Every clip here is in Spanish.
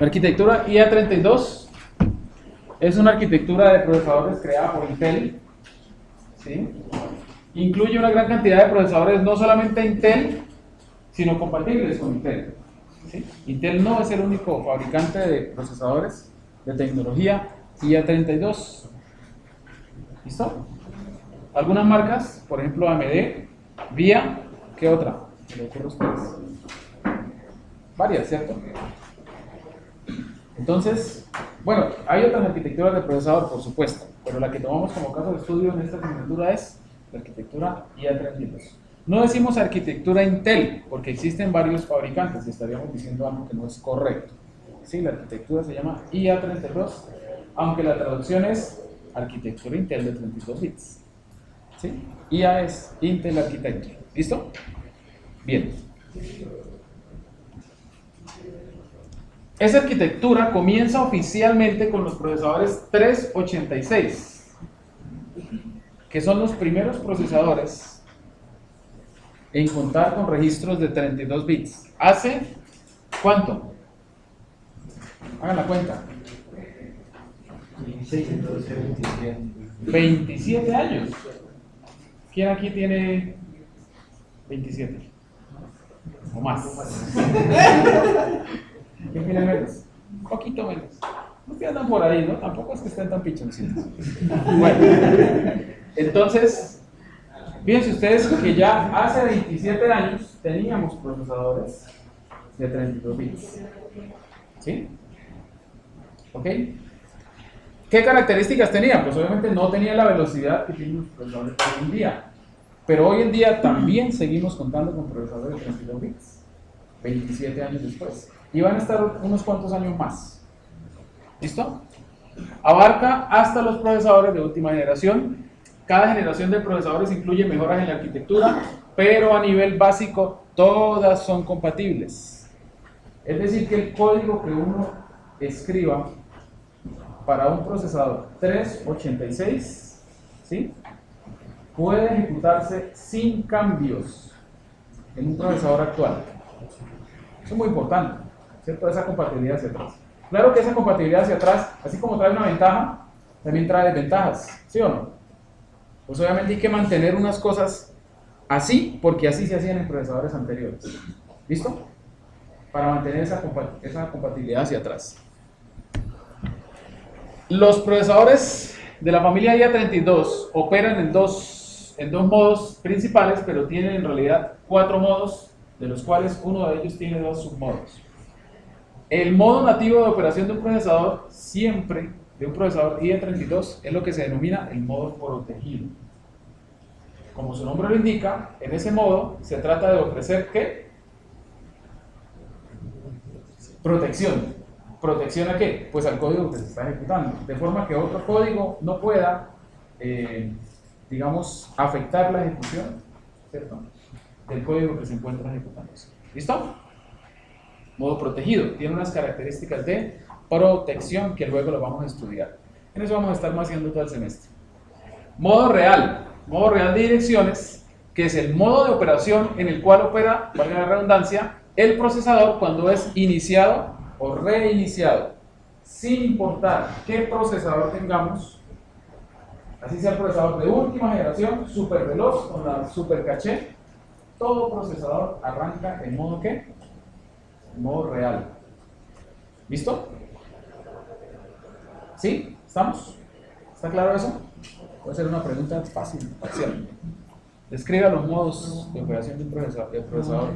La arquitectura IA32 es una arquitectura de procesadores creada por Intel, ¿sí? Incluye una gran cantidad de procesadores, no solamente Intel, sino compatibles con Intel, ¿sí? Intel no es el único fabricante de procesadores de tecnología IA32. ¿Listo? Algunas marcas, por ejemplo AMD, VIA, ¿qué otra? ¿Se le ocurre a ustedes? Varias, ¿cierto? Entonces, bueno, hay otras arquitecturas de procesador, por supuesto, pero la que tomamos como caso de estudio en esta asignatura es la arquitectura IA32. No decimos arquitectura Intel, porque existen varios fabricantes y estaríamos diciendo algo que no es correcto. Sí, la arquitectura se llama IA32, aunque la traducción es arquitectura Intel de 32 bits. ¿Sí? IA es Intel Architecture. ¿Listo? Bien. Esa arquitectura comienza oficialmente con los procesadores 386, que son los primeros procesadores en contar con registros de 32 bits. ¿Hace cuánto? Hagan la cuenta. 27 años. ¿Quién aquí tiene 27? O más. ¿Quién tiene menos? Un poquito menos. Ustedes andan por ahí, ¿no? Tampoco es que estén tan pichoncitos. Bueno, entonces, fíjense ustedes que ya hace 27 años teníamos procesadores de 32 bits. ¿Sí? ¿Ok? ¿Qué características tenían? Pues obviamente no tenía la velocidad que tienen los procesadores hoy en día. Pero hoy en día también seguimos contando con procesadores de 32 bits. 27 años después. Y van a estar unos cuantos años más. ¿Listo? Abarca hasta los procesadores de última generación. Cada generación de procesadores incluye mejoras en la arquitectura, pero a nivel básico todas son compatibles. Es decir, que el código que uno escriba para un procesador 386, ¿sí?, puede ejecutarse sin cambios en un procesador actual. Eso es muy importante, ¿cierto? Esa compatibilidad hacia atrás. Claro que esa compatibilidad hacia atrás, así como trae una ventaja, también trae desventajas, ¿sí o no? Pues obviamente hay que mantener unas cosas así, porque así se hacían en procesadores anteriores. ¿Listo? Para mantener esa compatibilidad hacia atrás. Los procesadores de la familia IA32 operan en dos modos principales, pero tienen en realidad 4 modos, de los cuales uno de ellos tiene 2 submodos. El modo nativo de operación de un procesador, siempre de un procesador IA32, es lo que se denomina el modo protegido. Como su nombre lo indica, en ese modo se trata de ofrecer ¿qué? Protección. ¿Protección a qué? Pues al código que se está ejecutando, de forma que otro código no pueda, digamos, afectar la ejecución, ¿cierto?, del código que se encuentra ejecutándose. ¿Listo? Modo protegido. Tiene unas características de protección que luego lo vamos a estudiar. En eso vamos a estar haciendo todo el semestre. Modo real. Modo real de direcciones, que es el modo de operación en el cual opera, valga la redundancia, el procesador cuando es iniciado o reiniciado, sin importar qué procesador tengamos, así sea el procesador de última generación, super veloz, con la super caché, todo procesador arranca en modo ¿qué? En modo real. ¿Listo? ¿Sí? ¿Estamos? ¿Está claro eso? Puede ser una pregunta fácil, parcial. Describa los modos de operación de un procesador.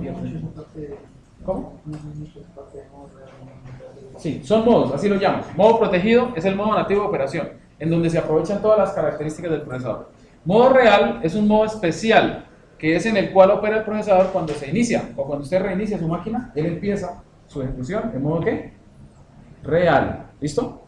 ¿Cómo? Sí, son modos, así lo llamo. Modo protegido es el modo nativo de operación, en donde se aprovechan todas las características del procesador. Modo real es un modo especial, que es en el cual opera el procesador cuando se inicia, o cuando usted reinicia su máquina, él empieza su ejecución en modo ¿qué? Real. ¿Listo?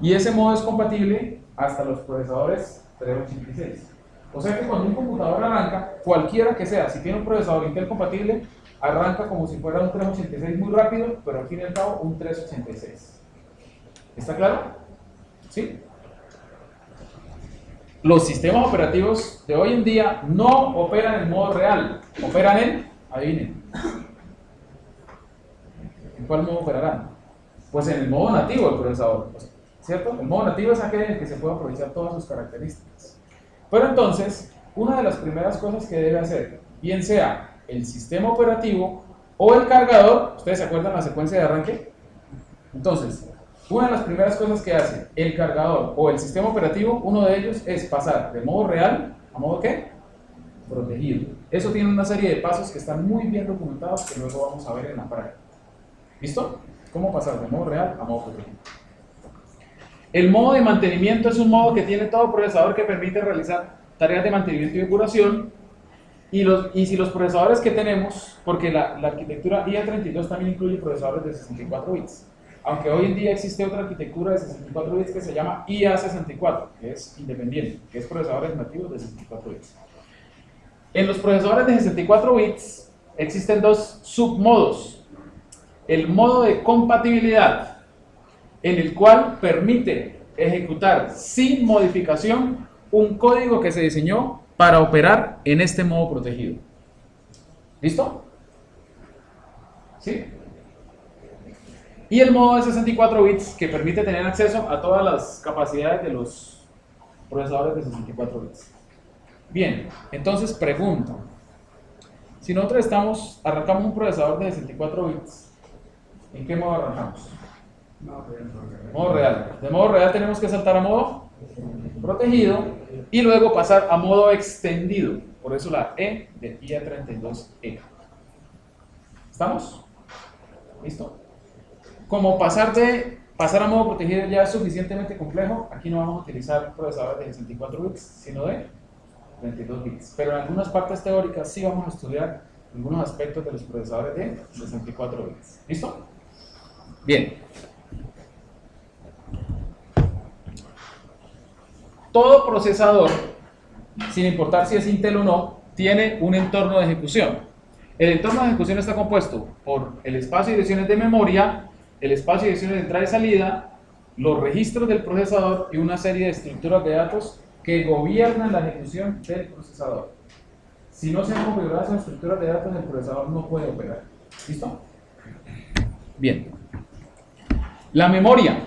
Y ese modo es compatible hasta los procesadores 386. O sea que cuando un computador arranca, cualquiera que sea, si tiene un procesador Intel compatible, arranca como si fuera un 386 muy rápido, pero al fin y al cabo un 386. ¿Está claro? ¿Sí? Los sistemas operativos de hoy en día no operan en modo real, operan en, adivinen, ¿en cuál modo operarán? Pues en el modo nativo del procesador, ¿cierto? El modo nativo es aquel en el que se puede aprovechar todas sus características. Pero entonces, una de las primeras cosas que debe hacer, bien sea el sistema operativo o el cargador, ¿ustedes se acuerdan la secuencia de arranque? Entonces, una de las primeras cosas que hace el cargador o el sistema operativo, uno de ellos es pasar de modo real a modo ¿qué? Protegido. Eso tiene una serie de pasos que están muy bien documentados que luego vamos a ver en la práctica. ¿Listo? ¿Cómo pasar de modo real a modo protegido? El modo de mantenimiento es un modo que tiene todo procesador que permite realizar tareas de mantenimiento y depuración. Y si los procesadores que tenemos, porque la arquitectura IA32 también incluye procesadores de 64 bits, aunque hoy en día existe otra arquitectura de 64 bits que se llama IA64, que es independiente, que es procesadores nativos de 64 bits. En los procesadores de 64 bits existen dos submodos. El modo de compatibilidad, en el cual permite ejecutar sin modificación un código que se diseñó para operar en este modo protegido. ¿Listo? ¿Sí? Y el modo de 64 bits, que permite tener acceso a todas las capacidades de los procesadores de 64 bits. Bien, entonces pregunta. Si nosotros arrancamos un procesador de 64 bits, ¿en qué modo arrancamos? Modo real. De modo real tenemos que saltar a modo protegido y luego pasar a modo extendido. Por eso la E de IA32E. ¿Estamos? ¿Listo? Como pasar a modo protegido ya es suficientemente complejo, aquí no vamos a utilizar procesadores de 64 bits, sino de 32 bits. Pero en algunas partes teóricas sí vamos a estudiar algunos aspectos de los procesadores de 64 bits. ¿Listo? Bien. Todo procesador, sin importar si es Intel o no, tiene un entorno de ejecución. El entorno de ejecución está compuesto por el espacio de direcciones de memoria, el espacio de direcciones de entrada y salida, los registros del procesador y una serie de estructuras de datos que gobiernan la ejecución del procesador. Si no se han configurado esas estructuras de datos, el procesador no puede operar. ¿Listo? Bien. La memoria.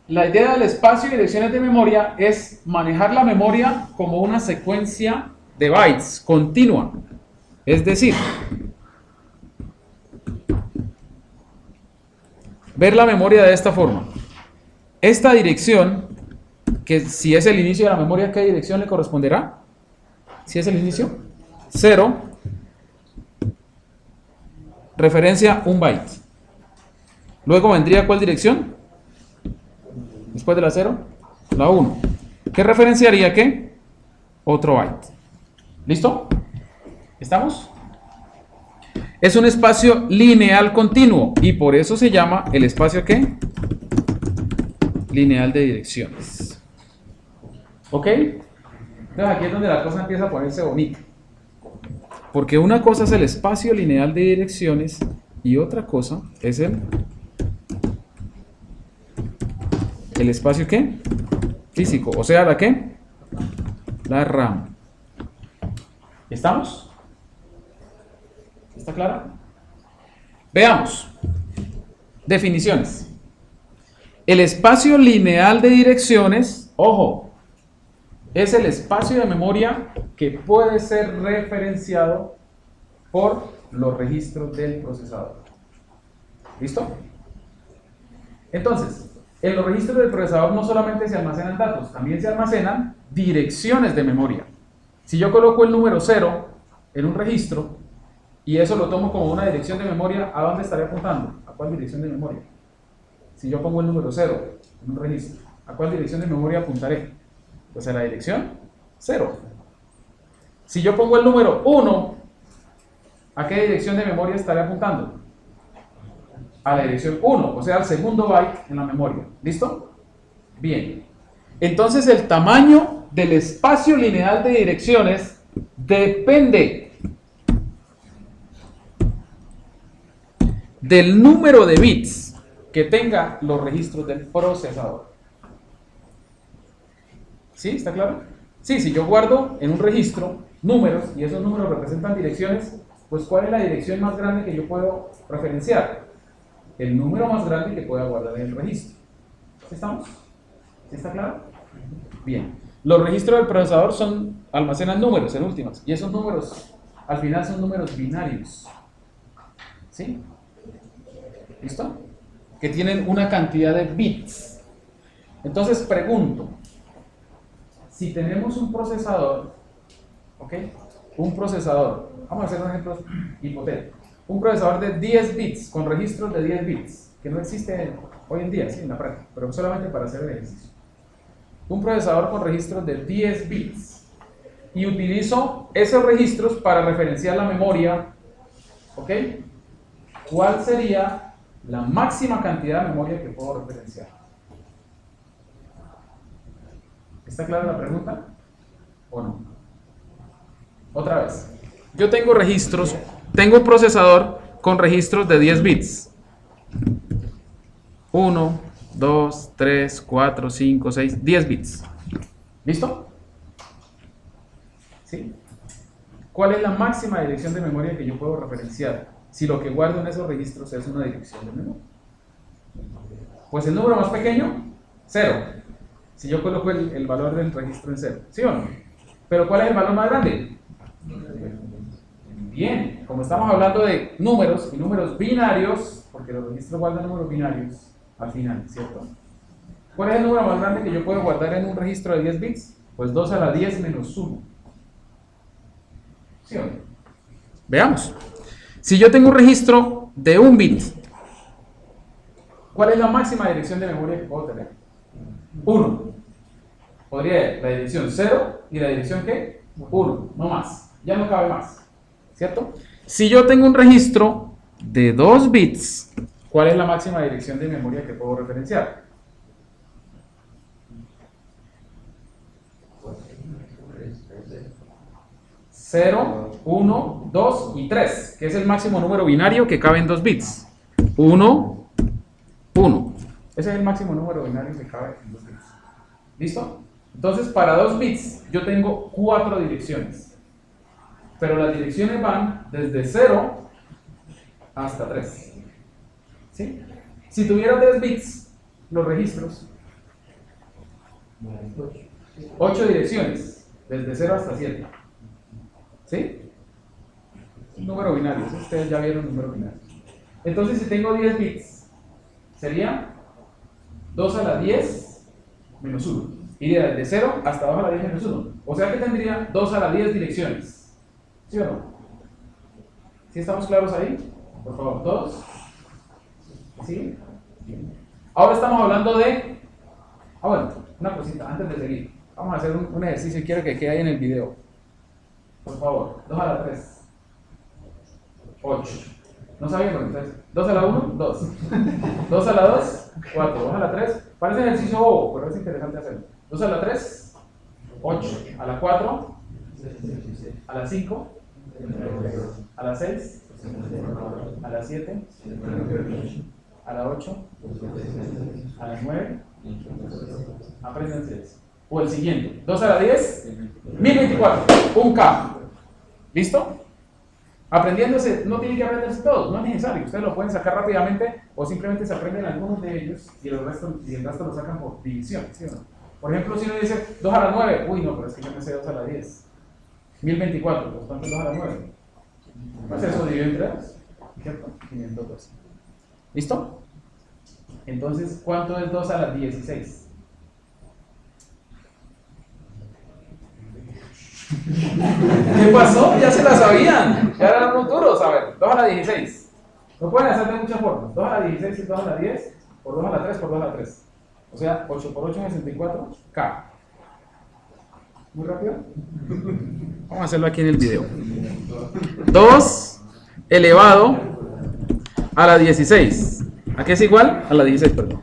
La idea del espacio y direcciones de memoria es manejar la memoria como una secuencia de bytes continua. Es decir, ver la memoria de esta forma. Esta dirección, que si es el inicio de la memoria, ¿qué dirección le corresponderá? Si es el inicio, 0, referencia 1 byte. Luego vendría ¿cuál dirección? Después de la 0, la 1. ¿Qué referenciaría qué? Otro byte. ¿Listo? ¿Estamos? Es un espacio lineal continuo y por eso se llama el espacio ¿qué? Lineal de direcciones. ¿Ok? Entonces aquí es donde la cosa empieza a ponerse bonita. Porque una cosa es el espacio lineal de direcciones y otra cosa es el espacio ¿qué? Físico, o sea, ¿la qué? La RAM. ¿Estamos? ¿Está claro? Veamos. Definiciones. El espacio lineal de direcciones, ojo, es el espacio de memoria que puede ser referenciado por los registros del procesador. ¿Listo? Entonces, en los registros del procesador no solamente se almacenan datos, también se almacenan direcciones de memoria. Si yo coloco el número 0 en un registro y eso lo tomo como una dirección de memoria, ¿a dónde estaré apuntando? ¿A cuál dirección de memoria? Si yo pongo el número 0 en un registro, ¿a cuál dirección de memoria apuntaré? Pues a la dirección 0. Si yo pongo el número 1, ¿a qué dirección de memoria estaré apuntando? A la dirección 1, o sea, al segundo byte en la memoria. ¿Listo? Bien. Entonces el tamaño del espacio lineal de direcciones depende del número de bits que tenga los registros del procesador. ¿Sí? ¿Está claro? Sí, si yo guardo en un registro números y esos números representan direcciones, pues ¿cuál es la dirección más grande que yo puedo referenciar? el número más grande que pueda guardar en el registro. ¿Sí estamos? ¿Sí está claro? Bien. Los registros del procesador almacenan números en últimas, y esos números al final son números binarios. ¿Sí? ¿Listo? Que tienen una cantidad de bits. Entonces pregunto, si tenemos un procesador, ¿ok? Un procesador, vamos a hacer un ejemplo hipotético, un procesador de 10 bits, con registros de 10 bits, que no existe hoy en día, sí, en la práctica, pero solamente para hacer el ejercicio. Un procesador con registros de 10 bits, y utilizo esos registros para referenciar la memoria, ¿ok? ¿Cuál sería la máxima cantidad de memoria que puedo referenciar? ¿Está clara la pregunta? ¿O no? Otra vez. Yo tengo registros, tengo un procesador con registros de 10 bits. 1, 2, 3, 4, 5, 6, 10 bits. ¿Listo? ¿Sí? ¿Cuál es la máxima dirección de memoria que yo puedo referenciar si lo que guardo en esos registros es una dirección de memoria? Pues el número más pequeño, 0. Si yo coloco el valor del registro en 0, ¿sí o no? Pero ¿cuál es el valor más grande? Bien, como estamos hablando de números y números binarios, porque los registros guardan números binarios al final, ¿cierto? ¿Cuál es el número más grande que yo puedo guardar en un registro de 10 bits? Pues 2 a la 10 menos 1. ¿Sí o no? Veamos. Si yo tengo un registro de 1 bit, ¿cuál es la máxima dirección de memoria que puedo tener? 1. Podría la dirección 0 y la dirección ¿qué? 1, no más. Ya no cabe más. ¿Cierto? Si yo tengo un registro de 2 bits, ¿cuál es la máxima dirección de memoria que puedo referenciar? 0, 1, 2 y 3, que es el máximo número binario que cabe en 2 bits. 1, 1. Ese es el máximo número binario que cabe en 2 bits. ¿Listo? Entonces, para 2 bits, yo tengo 4 direcciones. Pero las direcciones van desde 0 hasta 3. ¿Sí? Si tuviera 3 bits, los registros, 8 direcciones, desde 0 hasta 7. ¿Sí? Un número binario. Ustedes ya vieron un número binario. Entonces, si tengo 10 bits, sería 2 a la 10 menos 1. Iría desde 0 hasta 2 a la 10 menos 1. O sea que tendría 2 a la 10 direcciones. ¿Sí o no? ¿Sí estamos claros ahí? Por favor, todos. ¿Sí? Bien. Ahora estamos hablando de... bueno, una cosita, antes de seguir. Vamos a hacer un ejercicio y quiero que quede ahí en el video. Por favor, 2 a la 3. 8. ¿No sabían? Entonces, 2 a la 1, 2. 2 a la 2, 4. 2 a la 3. Parece ejercicio bobo, pero es interesante hacerlo. 2 a la 3, 8. A la 4, a la 5, a la 6, a la 7, a la 8, a la 9. Aprendan 6. O el siguiente, 2 a la 10, 1024, un K. ¿Listo? Aprendiéndose, no tiene que aprenderse todos, no es necesario. Ustedes lo pueden sacar rápidamente o simplemente se aprenden algunos de ellos y el resto lo sacan por división, ¿sí o no? Por ejemplo, si uno dice 2 a la 9, uy, no, pero es que yo me sé 2 a la 10. 1024, pues ¿cuánto es 2 a la 9? Pues eso divide entre 2, ¿cierto? 512. ¿Listo? Entonces, ¿cuánto es 2 a la 16? ¿Qué pasó? Ya se la sabían. Ya eran unos duros. A ver, 2 a la 16. Lo pueden hacer de muchas formas. 2 a la 16 es 2 a la 10, por 2 a la 3, por 2 a la 3. O sea, 8 por 8 es 64, K. ¿Muy rápido? Vamos a hacerlo aquí en el video. 2 elevado a la 16. ¿A qué es igual? A la 16, perdón.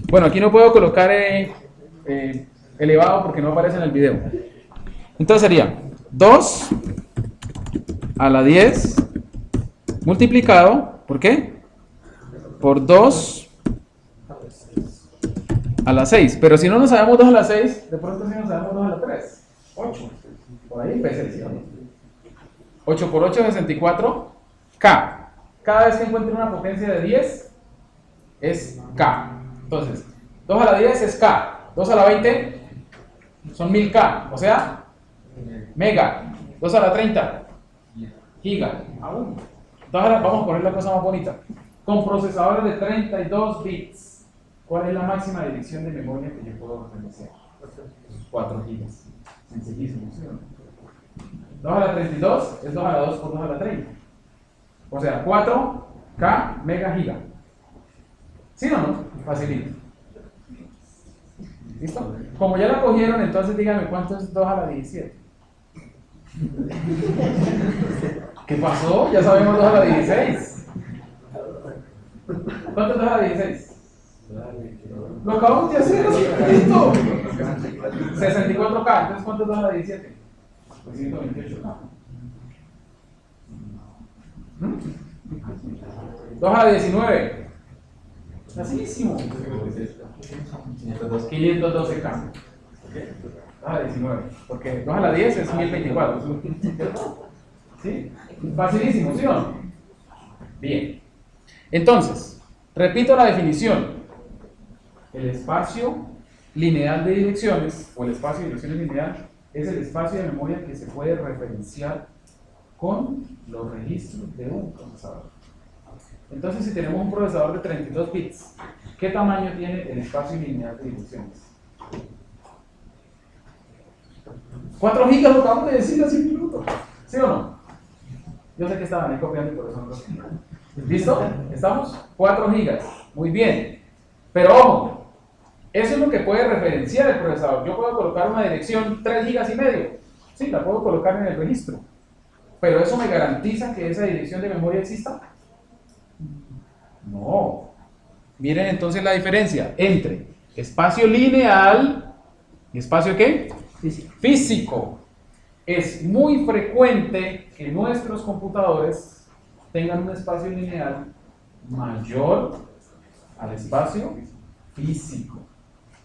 Bueno, aquí no puedo colocar elevado porque no aparece en el video. Entonces sería 2 a la 10 multiplicado, ¿por qué? Por 2 a la 6. Pero si no nos sabemos 2 a la 6, de pronto sí nos sabemos 2 a la 3. 8. Por ahí empecé. 8 por 8 es 64. K. cada vez que encuentre una potencia de 10, es K. Entonces, 2 a la 10 es K, 2 a la 20 son 1000K, o sea, mega, 2 a la 30, giga, aún. Entonces, vamos a poner la cosa más bonita. Con procesadores de 32 bits, ¿cuál es la máxima dirección de memoria que yo puedo referenciar? 4 gigas. Sencillísimo, ¿sí o no? 2 a la 32 es 2 a la 2 por 2 a la 30. O sea, 4K mega giga. ¿Sí o no? Facilito. ¿Listo? Como ya la cogieron, entonces díganme cuánto es 2 a la 17. ¿Qué pasó? Ya sabemos 2 a la 16. ¿Cuánto es 2 a la 16? Lo acabamos de hacer, listo. 64K, entonces ¿cuánto es 2 a la 17? Pues 128K. 2 a la 19. Facilísimo. 512K. 2 a la 19. Porque 2 a la 10 es 1024. ¿Sí? Facilísimo, ¿sí o no? Bien. Entonces, repito la definición. El espacio lineal de direcciones, o el espacio de direcciones lineal, es el espacio de memoria que se puede referenciar con los registros de un procesador. Entonces, si tenemos un procesador de 32 bits, ¿qué tamaño tiene el espacio lineal de direcciones? 4 gigas, lo acabamos de decir hace un minuto. ¿Sí o no? Yo sé que estaban ahí copiando y por eso no lo sé. ¿Listo? ¿Estamos? 4 gigas. Muy bien. Pero ojo, eso es lo que puede referenciar el procesador. Yo puedo colocar una dirección 3 gigas y medio. Sí, la puedo colocar en el registro. Pero ¿eso me garantiza que esa dirección de memoria exista? No. Miren entonces la diferencia entre espacio lineal y espacio ¿qué? Físico. Es muy frecuente que nuestros computadores tengan un espacio lineal mayor al espacio físico.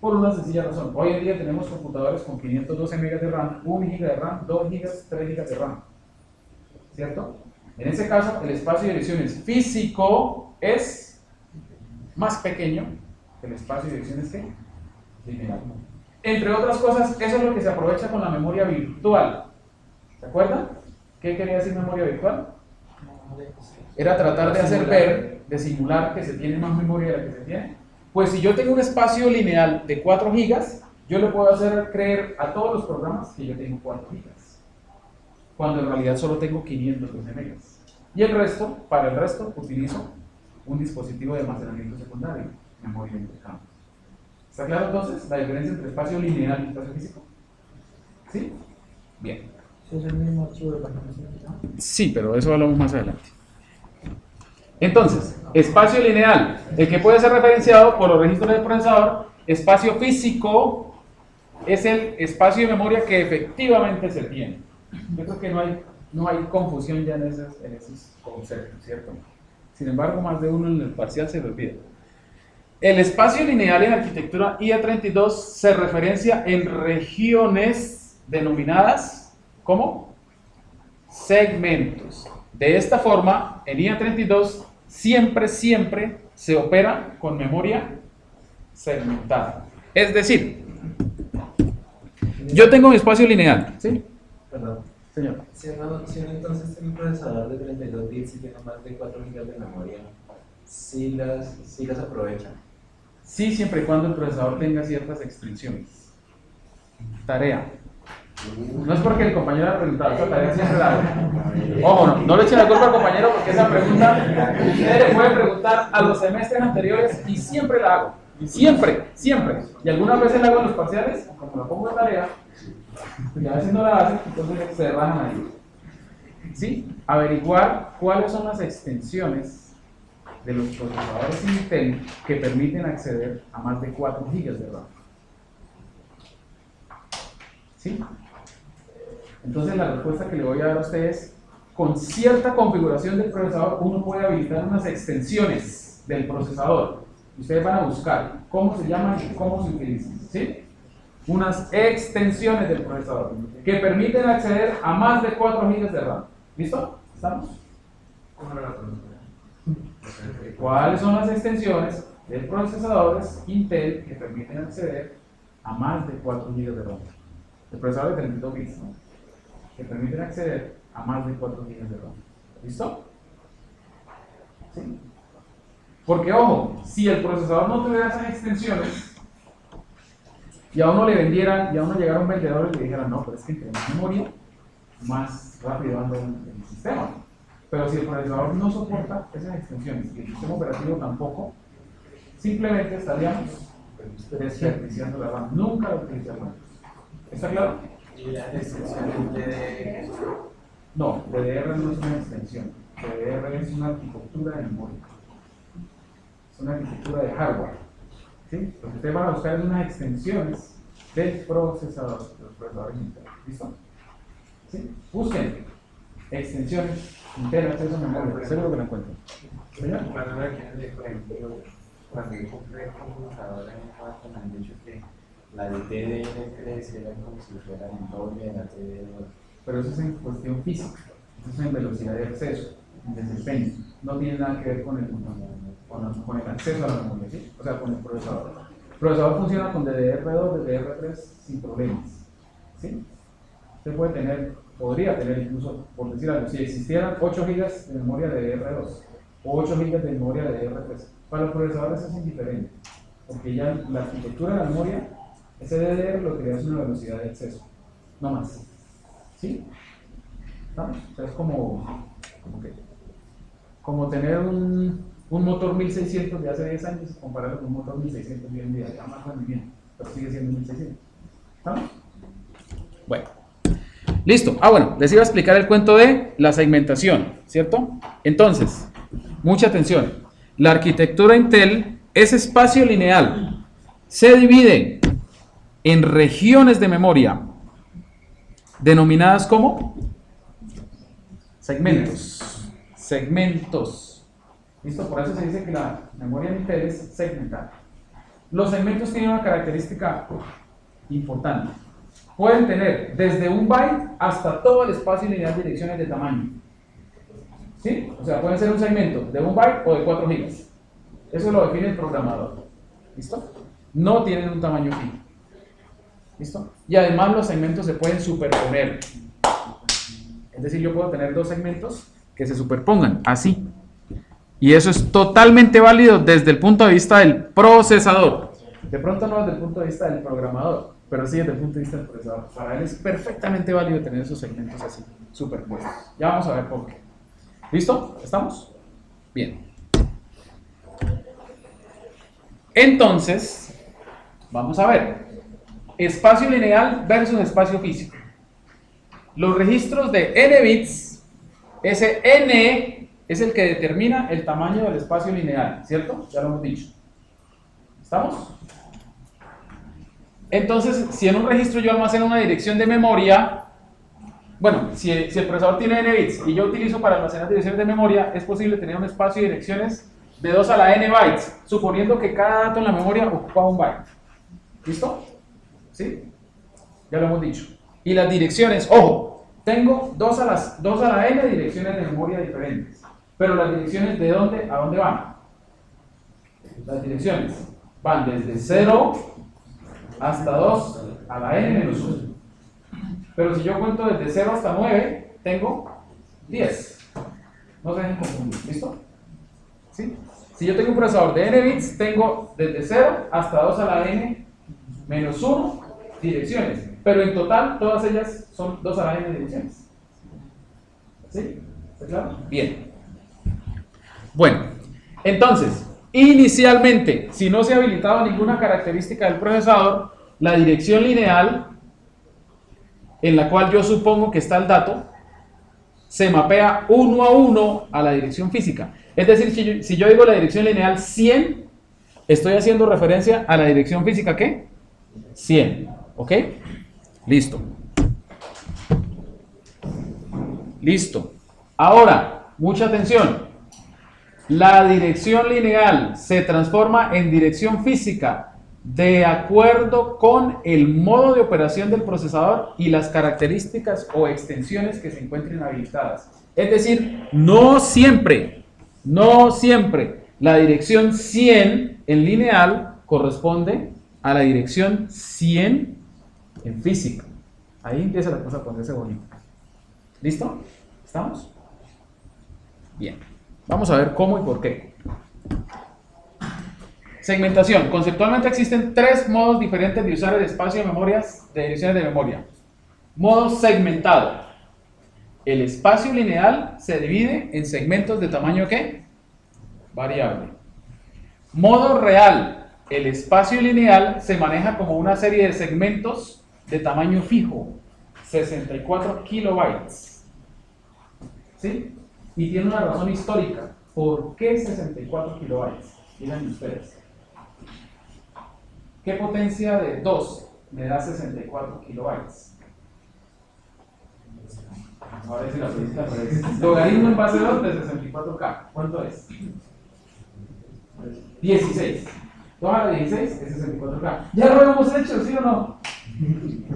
Por una sencilla razón. Hoy en día tenemos computadores con 512 megas de RAM, 1 giga de RAM, 2 gigas, 3 gigas de RAM. ¿Cierto? En ese caso, el espacio de direcciones físico es más pequeño que el espacio de direcciones ¿qué? Lineal. Entre otras cosas, eso es lo que se aprovecha con la memoria virtual. ¿Se acuerdan? ¿Qué quería decir memoria virtual? Era tratar de hacer ver, de simular que se tiene más memoria de la que se tiene. Pues si yo tengo un espacio lineal de 4 gigas, yo le puedo hacer creer a todos los programas que yo tengo 4 gigas, cuando en realidad solo tengo 512 megas. Y el resto, para el resto, utilizo un dispositivo de almacenamiento secundario, memoria de intercambio. ¿Está claro entonces la diferencia entre espacio lineal y espacio físico? ¿Sí? Bien. ¿Es el mismo archivo de almacenamiento? Sí, pero eso hablamos más adelante. Entonces, espacio lineal, el que puede ser referenciado por los registros del procesador. Espacio físico es el espacio de memoria que efectivamente se tiene. Yo creo que no hay confusión ya en esos conceptos, ¿cierto? Sin embargo, más de uno en el parcial se lo olvida. El espacio lineal en arquitectura IA32 se referencia en regiones denominadas como segmentos. De esta forma, en IA32 siempre se opera con memoria segmentada. Es decir, yo tengo mi espacio lineal, ¿sí? Perdón. Señor. Si uno entonces tiene un procesador de 32 bits y tiene más de 4 GB de memoria, ¿sí las aprovecha? Sí, siempre y cuando el procesador tenga ciertas extensiones. Tarea. No es porque el compañero ha preguntado, esa tarea siempre la hago. Ojo, no le echen la culpa al compañero porque esa pregunta ustedes le pueden preguntar a los semestres anteriores y siempre la hago. Siempre. Y algunas veces la hago en los parciales, como la pongo en tarea, y a veces no la hacen, entonces se rajan ahí. ¿Sí? Averiguar cuáles son las extensiones de los procesadores Intel que permiten acceder a más de 4 GB de RAM. ¿Sí? Entonces la respuesta que le voy a dar a ustedes, con cierta configuración del procesador, uno puede habilitar unas extensiones del procesador. Ustedes van a buscar cómo se llaman y cómo se utilizan. ¿Sí? Unas extensiones del procesador que permiten acceder a más de 4 GB de RAM. ¿Listo? ¿Estamos? ¿Cómo era la pregunta? ¿Cuáles son las extensiones de procesadores Intel que permiten acceder a más de 4 GB de RAM? El procesador de 32 bits, ¿no? Que permiten acceder a más de 4 GB de RAM. ¿Listo? ¿Sí? Porque, ojo, si el procesador no tuviera esas extensiones y a uno le vendieran, y a uno llegara un vendedor y le dijeran, no, pero es que entre más memoria, más rápido anda el sistema. Pero si el procesador no soporta esas extensiones y el sistema operativo tampoco, simplemente estaríamos desperdiciando la RAM. Nunca lo utilizaremos. ¿Está claro? ¿Y las extensiones de No, DDR no es una extensión. DDR es una arquitectura de memoria. Es una arquitectura de hardware. ¿Sí? Lo que ustedes van a buscar es unas extensiones del procesador, de los procesadores Intel. ¿Listo? ¿Sí? Busquen extensiones Intel, acceso a memoria. Seguro que lo encuentran. ¿Señor? por ejemplo, cuando yo compré el computador en Japón, me han dicho que la de DDR3 era como si fuera el doble de la DDR2. Pero eso es en cuestión física, eso es en velocidad de acceso, en desempeño. No tiene nada que ver con el acceso a la memoria, ¿sí? O sea, con el procesador. El procesador funciona con DDR2, DDR3 sin problemas, ¿sí? Usted puede tener, podría tener incluso, por decir algo, si existieran 8 GB de memoria de DDR2 o 8 GB de memoria de DDR3, para los procesadores es indiferente, porque ya la arquitectura de la memoria, ese DDR lo que le da es una velocidad de acceso, no más. ¿Sí? ¿Estamos? O sea, es como tener un motor 1600 de hace 10 años y compararlo con un motor 1600 de hoy en día, ya más rendimiento, pero sigue siendo 1600. ¿Estamos? Bueno. Listo. Bueno, les iba a explicar el cuento de la segmentación, ¿cierto? Entonces, mucha atención. La arquitectura Intel es espacio lineal. Se divide en regiones de memoria denominadas como segmentos. Segmentos. ¿Listo? Por eso se dice que la memoria Intel es segmentada. Los segmentos tienen una característica importante. Pueden tener desde 1 byte hasta todo el espacio lineal de direcciones de tamaño. ¿Sí? O sea, pueden ser un segmento de 1 byte o de 4 gigas. Eso lo define el programador. ¿Listo? No tienen un tamaño fijo. ¿Listo? Y además los segmentos se pueden superponer. Es decir, yo puedo tener dos segmentos que se superpongan, así. Y eso es totalmente válido desde el punto de vista del procesador. De pronto no desde el punto de vista del programador, pero sí desde el punto de vista del procesador. Para él es perfectamente válido tener esos segmentos así, superpuestos. Ya vamos a ver por qué. ¿Listo? ¿Estamos? Bien. Entonces, vamos a ver. Espacio lineal versus espacio físico. Los registros de n bits, ese n es el que determina el tamaño del espacio lineal, ¿cierto? Ya lo hemos dicho. ¿Estamos? Entonces, si en un registro yo almaceno una dirección de memoria, bueno, si el procesador tiene n bits y yo utilizo para almacenar direcciones de memoria, es posible tener un espacio de direcciones de 2 a la n bytes, suponiendo que cada dato en la memoria ocupa 1 byte. ¿Listo? ¿Sí? Ya lo hemos dicho. Y las direcciones, ojo, tengo 2 a la n direcciones de memoria diferentes. Pero las direcciones ¿de dónde a dónde van? Las direcciones van desde 0 hasta 2 a la n menos 1. Pero si yo cuento desde 0 hasta 9, tengo 10. No se dejen confundir, ¿listo? ¿Sí? Si yo tengo un procesador de n bits, tengo desde 0 hasta 2 a la n menos 1 direcciones. Pero en total, todas ellas son 2 a la n direcciones. ¿Sí? ¿Está claro? Bien. Bueno, entonces, inicialmente, si no se ha habilitado ninguna característica del procesador, la dirección lineal, en la cual yo supongo que está el dato, se mapea 1 a 1 a la dirección física. Es decir, si yo digo la dirección lineal 100, estoy haciendo referencia a la dirección física, ¿qué? 100. ¿Ok? Listo. Listo. Ahora, mucha atención. La dirección lineal se transforma en dirección física de acuerdo con el modo de operación del procesador y las características o extensiones que se encuentren habilitadas. Es decir, no siempre No siempre. La dirección 100 en lineal corresponde a la dirección 100 en física. Ahí empieza la cosa a ponerse bonita. ¿Listo? ¿Estamos? Bien. Vamos a ver cómo y por qué. Segmentación. Conceptualmente existen tres modos diferentes de usar el espacio de memorias, de direcciones de memoria. Modo segmentado. El espacio lineal se divide en segmentos de tamaño ¿qué? Variable. Modo real. El espacio lineal se maneja como una serie de segmentos de tamaño fijo, 64 kilobytes. ¿Sí? Y tiene una razón histórica. ¿Por qué 64 kilobytes? Miren ustedes. ¿Qué potencia de 2 me da 64 kilobytes? Ahora dice la pregunta, logaritmo en base 2 de 64K. ¿Cuánto es? 16. 2 a la 16 es 64K. ¿Ya lo hemos hecho, sí o no?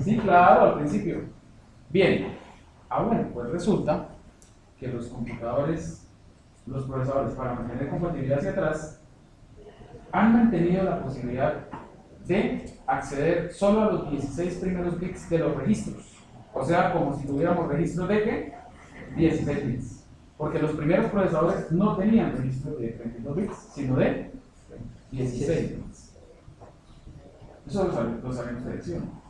Sí, claro, al principio. Bien. Bueno, pues resulta que los computadores, los procesadores, para mantener compatibilidad hacia atrás, han mantenido la posibilidad de acceder solo a los 16 primeros bits de los registros. O sea, como si tuviéramos registros de ¿qué? 16 bits. Porque los primeros procesadores no tenían registros de 32 bits, sino de 16 bits. Eso lo saben ustedes, ¿sí o no?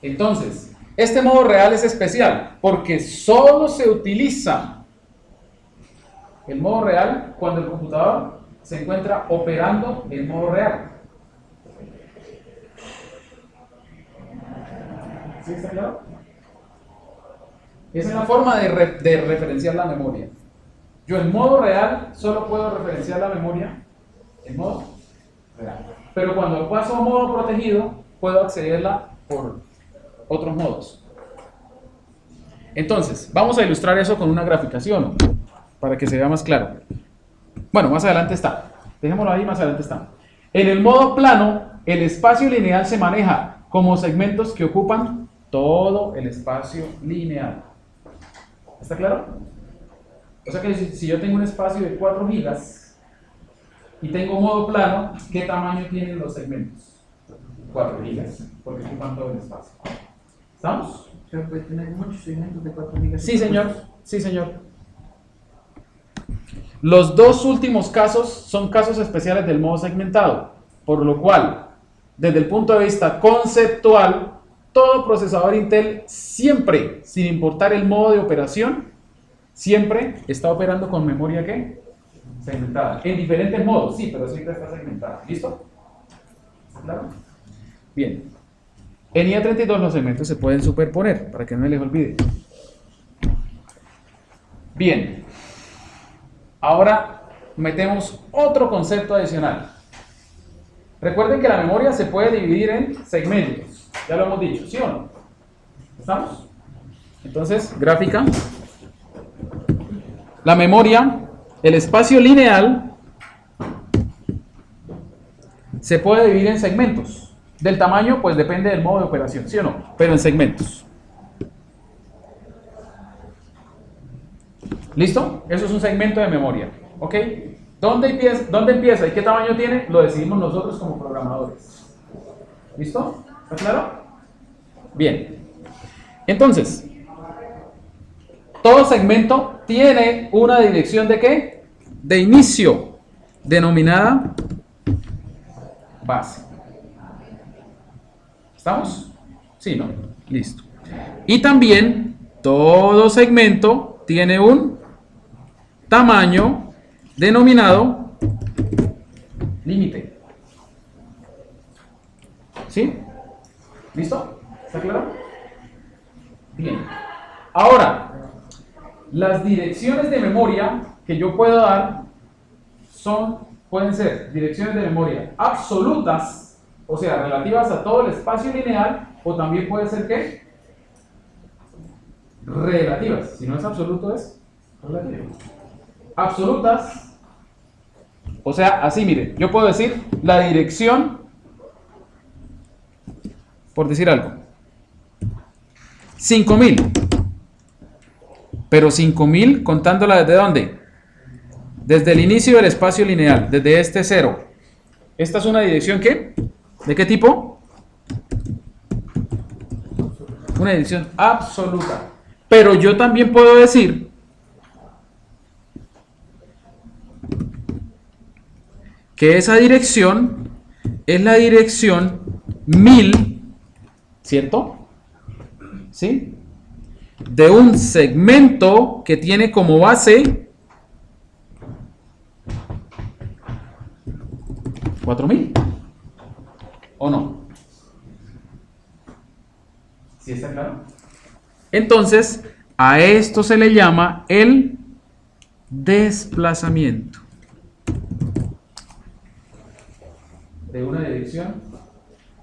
Entonces, este modo real es especial porque solo se utiliza el modo real cuando el computador se encuentra operando en modo real. ¿Sí está claro? Esa es la forma de referenciar la memoria. Yo en modo real solo puedo referenciar la memoria en modo real. Pero cuando paso a modo protegido, puedo accederla por otros modos. Entonces, vamos a ilustrar eso con una graficación para que se vea más claro. Bueno, más adelante está. Dejémoslo ahí, más adelante está. En el modo plano, el espacio lineal se maneja como segmentos que ocupan todo el espacio lineal. ¿Está claro? O sea que si yo tengo un espacio de 4 gigas y tengo modo plano, ¿qué tamaño tienen los segmentos? 4 gigas, porque ocupan todo el espacio. ¿Estamos? O sea, puede tener muchos segmentos de 4 gigas. Sí, señor. Sí, señor. Los dos últimos casos son casos especiales del modo segmentado, por lo cual, desde el punto de vista conceptual, todo procesador Intel siempre, sin importar el modo de operación, siempre está operando con memoria ¿qué? Segmentada. En diferentes modos, sí, pero siempre está segmentada. ¿Listo? ¿Claro? Bien. En IA32 los segmentos se pueden superponer, para que no les olvide. Bien. Ahora metemos otro concepto adicional. Recuerden que la memoria se puede dividir en segmentos. Ya lo hemos dicho, ¿sí o no? ¿Estamos? Entonces, gráfica. La memoria, el espacio lineal, se puede dividir en segmentos. Del tamaño, pues depende del modo de operación, ¿sí o no? Pero en segmentos. ¿Listo? Eso es un segmento de memoria. ¿Ok? ¿Dónde empieza y qué tamaño tiene? Lo decidimos nosotros como programadores. ¿Listo? ¿Está claro? Bien. Entonces, todo segmento tiene una dirección de ¿qué? De inicio, denominada base. ¿Estamos? Sí, ¿no? Listo. Y también todo segmento tiene un tamaño denominado límite. ¿Sí? ¿Listo? ¿Está claro? Bien. Ahora, las direcciones de memoria que yo puedo dar pueden ser direcciones de memoria absolutas, o sea, relativas a todo el espacio lineal, o también puede ser ¿qué? Relativas. Si no es absoluto, es relativo. Absolutas, o sea, así miren, yo puedo decir la dirección, por decir algo, 5000, pero 5000 contándola desde ¿dónde? desde el inicio del espacio lineal, desde este 0. ¿Esta es una dirección qué? ¿De qué tipo? Una dirección absoluta. Pero yo también puedo decir que esa dirección es la dirección 1000, ¿cierto? ¿Sí? De un segmento que tiene como base 4000. ¿O no? ¿Sí está claro? Entonces, a esto se le llama el desplazamiento de una dirección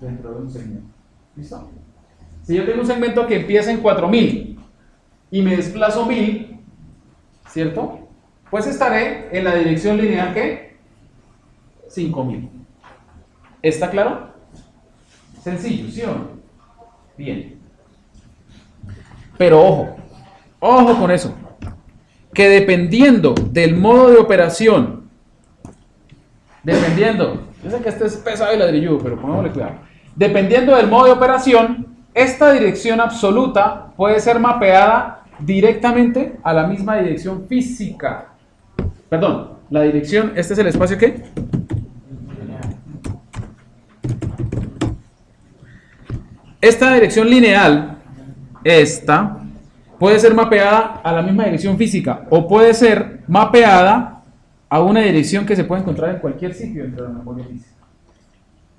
dentro de un segmento. ¿Listo? Si yo tengo un segmento que empieza en 4000 y me desplazo 1000, ¿cierto? Pues estaré en la dirección lineal que 5000. ¿Está claro? Sencillo, ¿sí o no? Bien. Pero ojo con eso, que dependiendo del modo de operación, yo sé que este es pesado y ladrilludo, pero pongámosle cuidado. Dependiendo del modo de operación, esta dirección absoluta puede ser mapeada directamente a la misma dirección física. Perdón, la dirección, este es el espacio ¿qué? Esta dirección lineal, esta, puede ser mapeada a la misma dirección física o puede ser mapeada a una dirección que se puede encontrar en cualquier sitio dentro de la memoria física.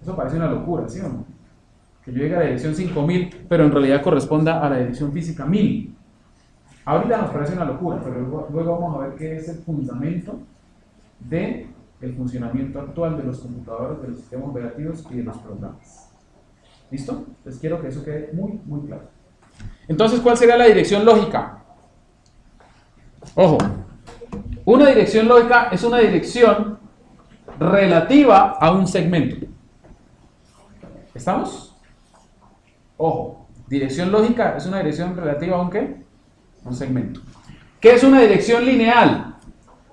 Eso parece una locura, ¿sí o no? Que yo llegue a la dirección 5000, pero en realidad corresponda a la dirección física 1000. Ahorita nos parece una locura, pero luego vamos a ver qué es el fundamento del funcionamiento actual de los computadores, de los sistemas operativos y de los programas. ¿Listo? Entonces quiero que eso quede muy, muy claro. Entonces, ¿cuál sería la dirección lógica? Ojo, una dirección lógica es una dirección relativa a un segmento. ¿Estamos? Ojo, dirección lógica es una dirección relativa a un ¿qué? Un segmento. ¿Qué es una dirección lineal?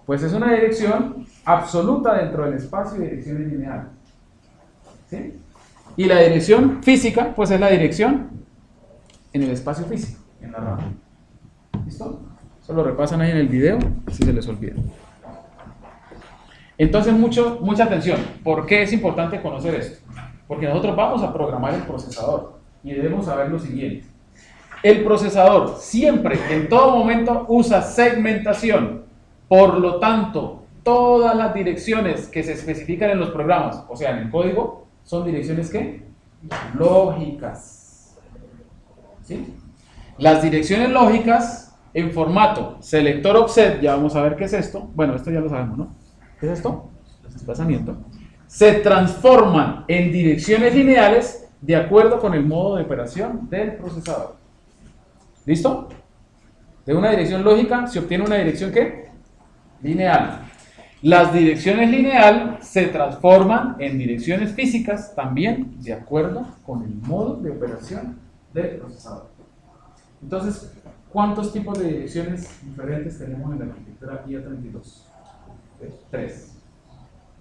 Pues es una dirección absoluta dentro del espacio de direcciones lineales. ¿Sí? Y la dirección física, pues es la dirección en el espacio físico, en la rama. ¿Listo? Eso lo repasan ahí en el video, si se les olvida. Entonces, mucha atención. ¿Por qué es importante conocer esto? Porque nosotros vamos a programar el procesador y debemos saber lo siguiente. El procesador siempre, en todo momento, usa segmentación. Por lo tanto, todas las direcciones que se especifican en los programas, o sea, en el código, son direcciones ¿qué? Lógicas. ¿Sí? Las direcciones lógicas en formato selector offset, ya vamos a ver qué es esto. Bueno, esto ya lo sabemos, ¿no? ¿Qué es esto? Desplazamiento. Se transforman en direcciones lineales de acuerdo con el modo de operación del procesador. ¿Listo? De una dirección lógica se obtiene una dirección ¿qué? Lineal. Las direcciones lineal se transforman en direcciones físicas también de acuerdo con el modo de operación del procesador. Entonces, ¿cuántos tipos de direcciones diferentes tenemos en la arquitectura IA32? 3.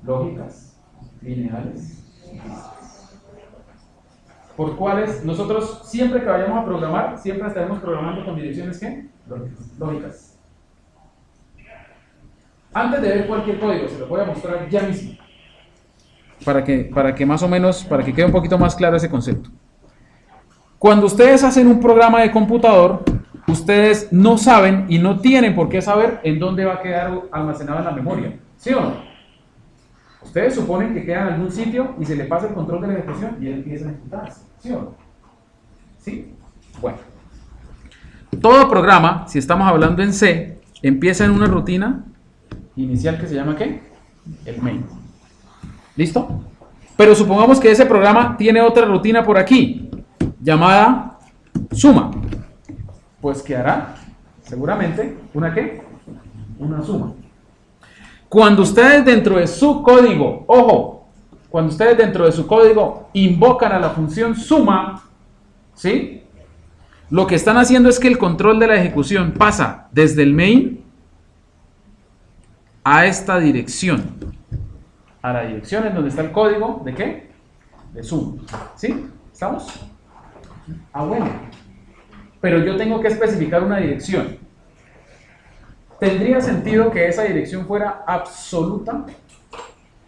Lógicas, lineales y físicas. Por cuales nosotros siempre que vayamos a programar, siempre estaremos programando con direcciones ¿qué? Lógicas. Antes de ver cualquier código, se lo voy a mostrar ya mismo, para que más o menos, para que quede un poquito más claro ese concepto. Cuando ustedes hacen un programa de computador, ustedes no saben y no tienen por qué saber en dónde va a quedar almacenado en la memoria, ¿sí o no? Ustedes suponen que queda en algún sitio y se le pasa el control de la ejecución y él empieza a ejecutarse, ¿sí o no? ¿Sí? Bueno. Todo programa, si estamos hablando en C, empieza en una rutina inicial que se llama ¿qué? El main. ¿Listo? Pero supongamos que ese programa tiene otra rutina por aquí, llamada suma. Pues quedará seguramente una ¿qué? Una suma. Cuando ustedes dentro de su código, ojo, cuando ustedes dentro de su código invocan a la función suma, ¿sí? Lo que están haciendo es que el control de la ejecución pasa desde el main a esta dirección. A la dirección en donde está el código ¿de qué? De Zoom. ¿Sí? ¿Estamos? Ah, bueno. Pero yo tengo que especificar una dirección. ¿Tendría sentido que esa dirección fuera absoluta?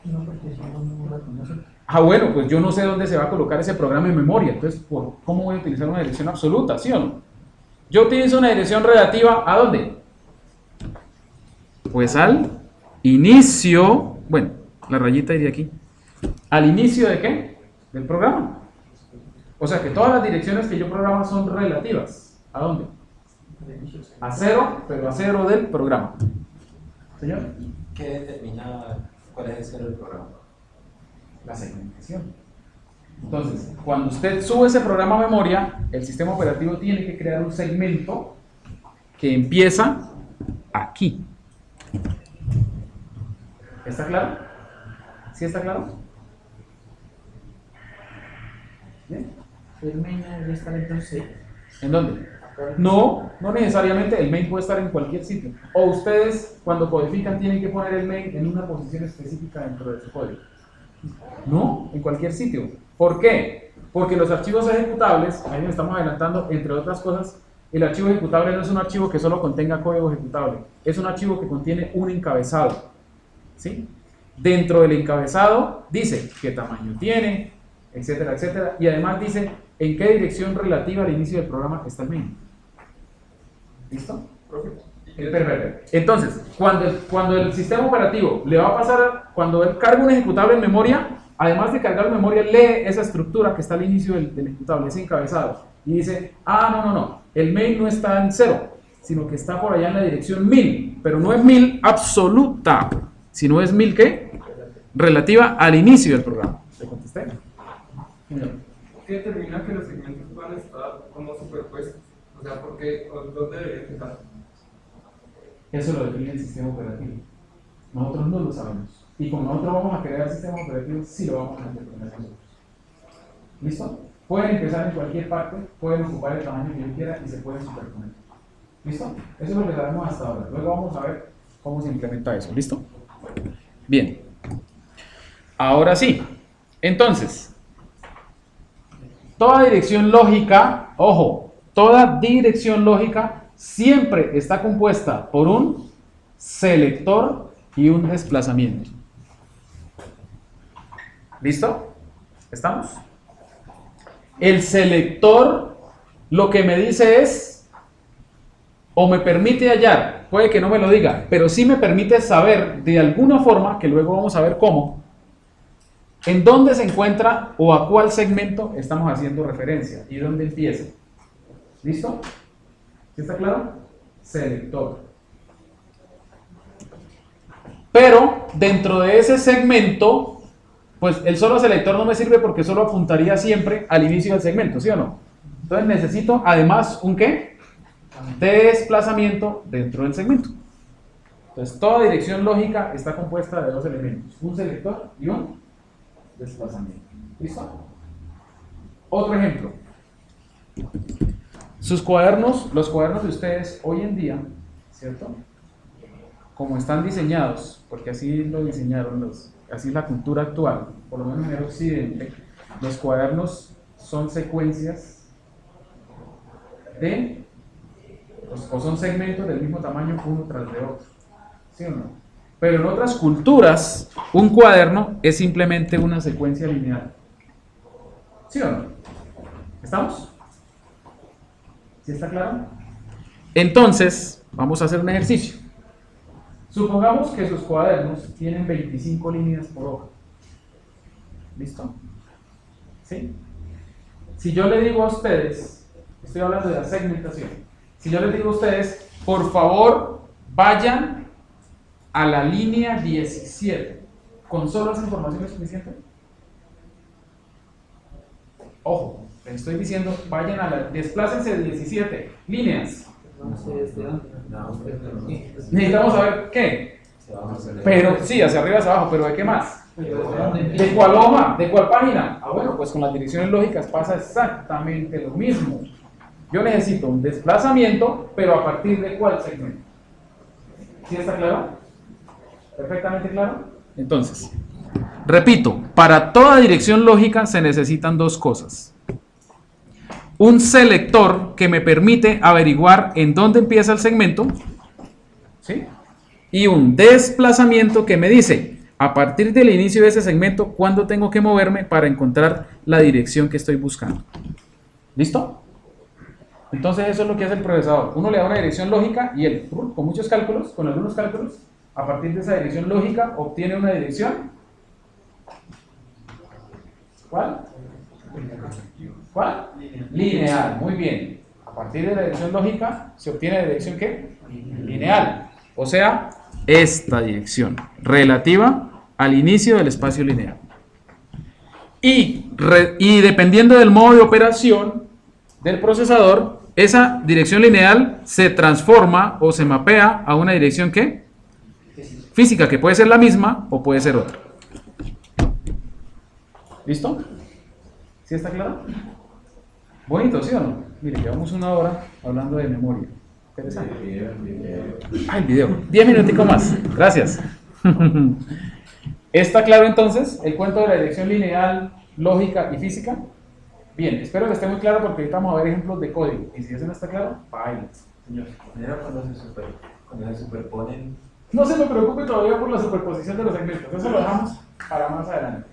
No, porque si no la conocen. Ah, bueno, pues yo no sé dónde se va a colocar ese programa en memoria. Entonces, ¿cómo voy a utilizar una dirección absoluta? ¿Sí o no? Yo utilizo una dirección relativa ¿a dónde? Pues al inicio, bueno, la rayita iría aquí. ¿Al inicio de qué? Del programa. O sea que todas las direcciones que yo programo son relativas. ¿A dónde? A cero, pero a cero del programa. ¿Señor? ¿Qué determina cuál es el cero del programa? La segmentación. Entonces, cuando usted sube ese programa a memoria, el sistema operativo tiene que crear un segmento que empieza aquí. ¿Está claro? ¿Sí está claro? ¿Bien? El main ya está entonces. ¿En dónde? No, no necesariamente. El main puede estar en cualquier sitio. O ustedes, cuando codifican, tienen que poner el main en una posición específica dentro de su código. No, en cualquier sitio. ¿Por qué? Porque los archivos ejecutables, ahí nos estamos adelantando, entre otras cosas, el archivo ejecutable no es un archivo que solo contenga código ejecutable, es un archivo que contiene un encabezado. ¿Sí? Dentro del encabezado dice qué tamaño tiene, etcétera, etcétera, y además dice en qué dirección relativa al inicio del programa está el main. ¿Listo? Perfecto. Entonces, cuando el sistema operativo le va a pasar, cuando él carga un ejecutable en memoria, además de cargar en memoria, lee esa estructura que está al inicio del ejecutable, ese encabezado, y dice, no, el main no está en 0, sino que está por allá en la dirección 1000, pero no es 1000 absoluta, sino es 1000 ¿qué? Relativa al inicio del programa. ¿Le contesté? ¿Qué determina que los segmentos van a estar como superpuestos? O sea, ¿dónde deberían estar? Eso lo define el sistema operativo. Nosotros no lo sabemos. Y como nosotros vamos a crear el sistema operativo, sí lo vamos a determinar nosotros. ¿Listo? Pueden empezar en cualquier parte, pueden ocupar el tamaño que yo quiera y se pueden superponer. ¿Listo? Eso es lo que sabemos hasta ahora. Luego vamos a ver cómo se implementa eso. ¿Listo? Bien. Ahora sí. Entonces, toda dirección lógica, ojo, toda dirección lógica siempre está compuesta por un selector y un desplazamiento. ¿Listo? ¿Estamos? El selector lo que me dice es, o me permite hallar, puede que no me lo diga, pero sí me permite saber de alguna forma, que luego vamos a ver cómo, en dónde se encuentra o a cuál segmento estamos haciendo referencia y dónde empieza. ¿Listo? ¿Sí está claro? Selector. Pero dentro de ese segmento, pues el solo selector no me sirve porque solo apuntaría siempre al inicio del segmento, ¿sí o no? Entonces necesito además un ¿qué? Desplazamiento dentro del segmento. Entonces toda dirección lógica está compuesta de dos elementos, un selector y un desplazamiento. ¿Listo? Otro ejemplo. Sus cuadernos, los cuadernos de ustedes hoy en día, ¿cierto? Como están diseñados, porque así lo diseñaron, así es la cultura actual, por lo menos en el occidente, los cuadernos son secuencias o son segmentos del mismo tamaño uno tras de otro, ¿sí o no? Pero en otras culturas, un cuaderno es simplemente una secuencia lineal, ¿sí o no? ¿Estamos? ¿Sí está claro? Entonces, vamos a hacer un ejercicio. Supongamos que sus cuadernos tienen 25 líneas por hoja. ¿Listo? ¿Sí? Si yo le digo a ustedes, estoy hablando de la segmentación, si yo les digo a ustedes, por favor, vayan a la línea 17, ¿con solo esa información es suficiente? Ojo, les estoy diciendo, vayan a desplácense de 17 líneas. No sé desde dónde. Necesitamos saber qué. Pero sí, hacia arriba, hacia abajo, pero ¿de qué más? ¿De cuál hoja? ¿De cuál página? Ah, bueno, pues con las direcciones lógicas pasa exactamente lo mismo. Yo necesito un desplazamiento, pero ¿a partir de cuál segmento? ¿Sí está claro? ¿Perfectamente claro? Entonces, repito, para toda dirección lógica se necesitan dos cosas. Un selector que me permite averiguar en dónde empieza el segmento, ¿sí? Y un desplazamiento que me dice, a partir del inicio de ese segmento, cuándo tengo que moverme para encontrar la dirección que estoy buscando. ¿Listo? Entonces eso es lo que hace el procesador. Uno le da una dirección lógica y él, con muchos cálculos, con algunos cálculos, a partir de esa dirección lógica, obtiene una dirección. ¿Cuál? ¿Cuál? Lineal. Muy bien. A partir de la dirección lógica, ¿se obtiene la dirección qué? Lineal. O sea, esta dirección, relativa al inicio del espacio lineal. Y dependiendo del modo de operación del procesador, esa dirección lineal se transforma o se mapea a una dirección ¿qué? Física, que puede ser la misma o puede ser otra. ¿Listo? ¿Sí está claro? Bonito, ¿sí o no? Mire, llevamos una hora hablando de memoria. Interesante. Ah, el video. 10 minuticos más. Gracias. ¿Está claro entonces el cuento de la dirección lineal, lógica y física? Bien, espero que esté muy claro porque ahorita vamos a ver ejemplos de código. Y si eso no está claro, baila. Señor. Mira cuando se superponen. No se me preocupe todavía por la superposición de los segmentos. Eso lo dejamos para más adelante.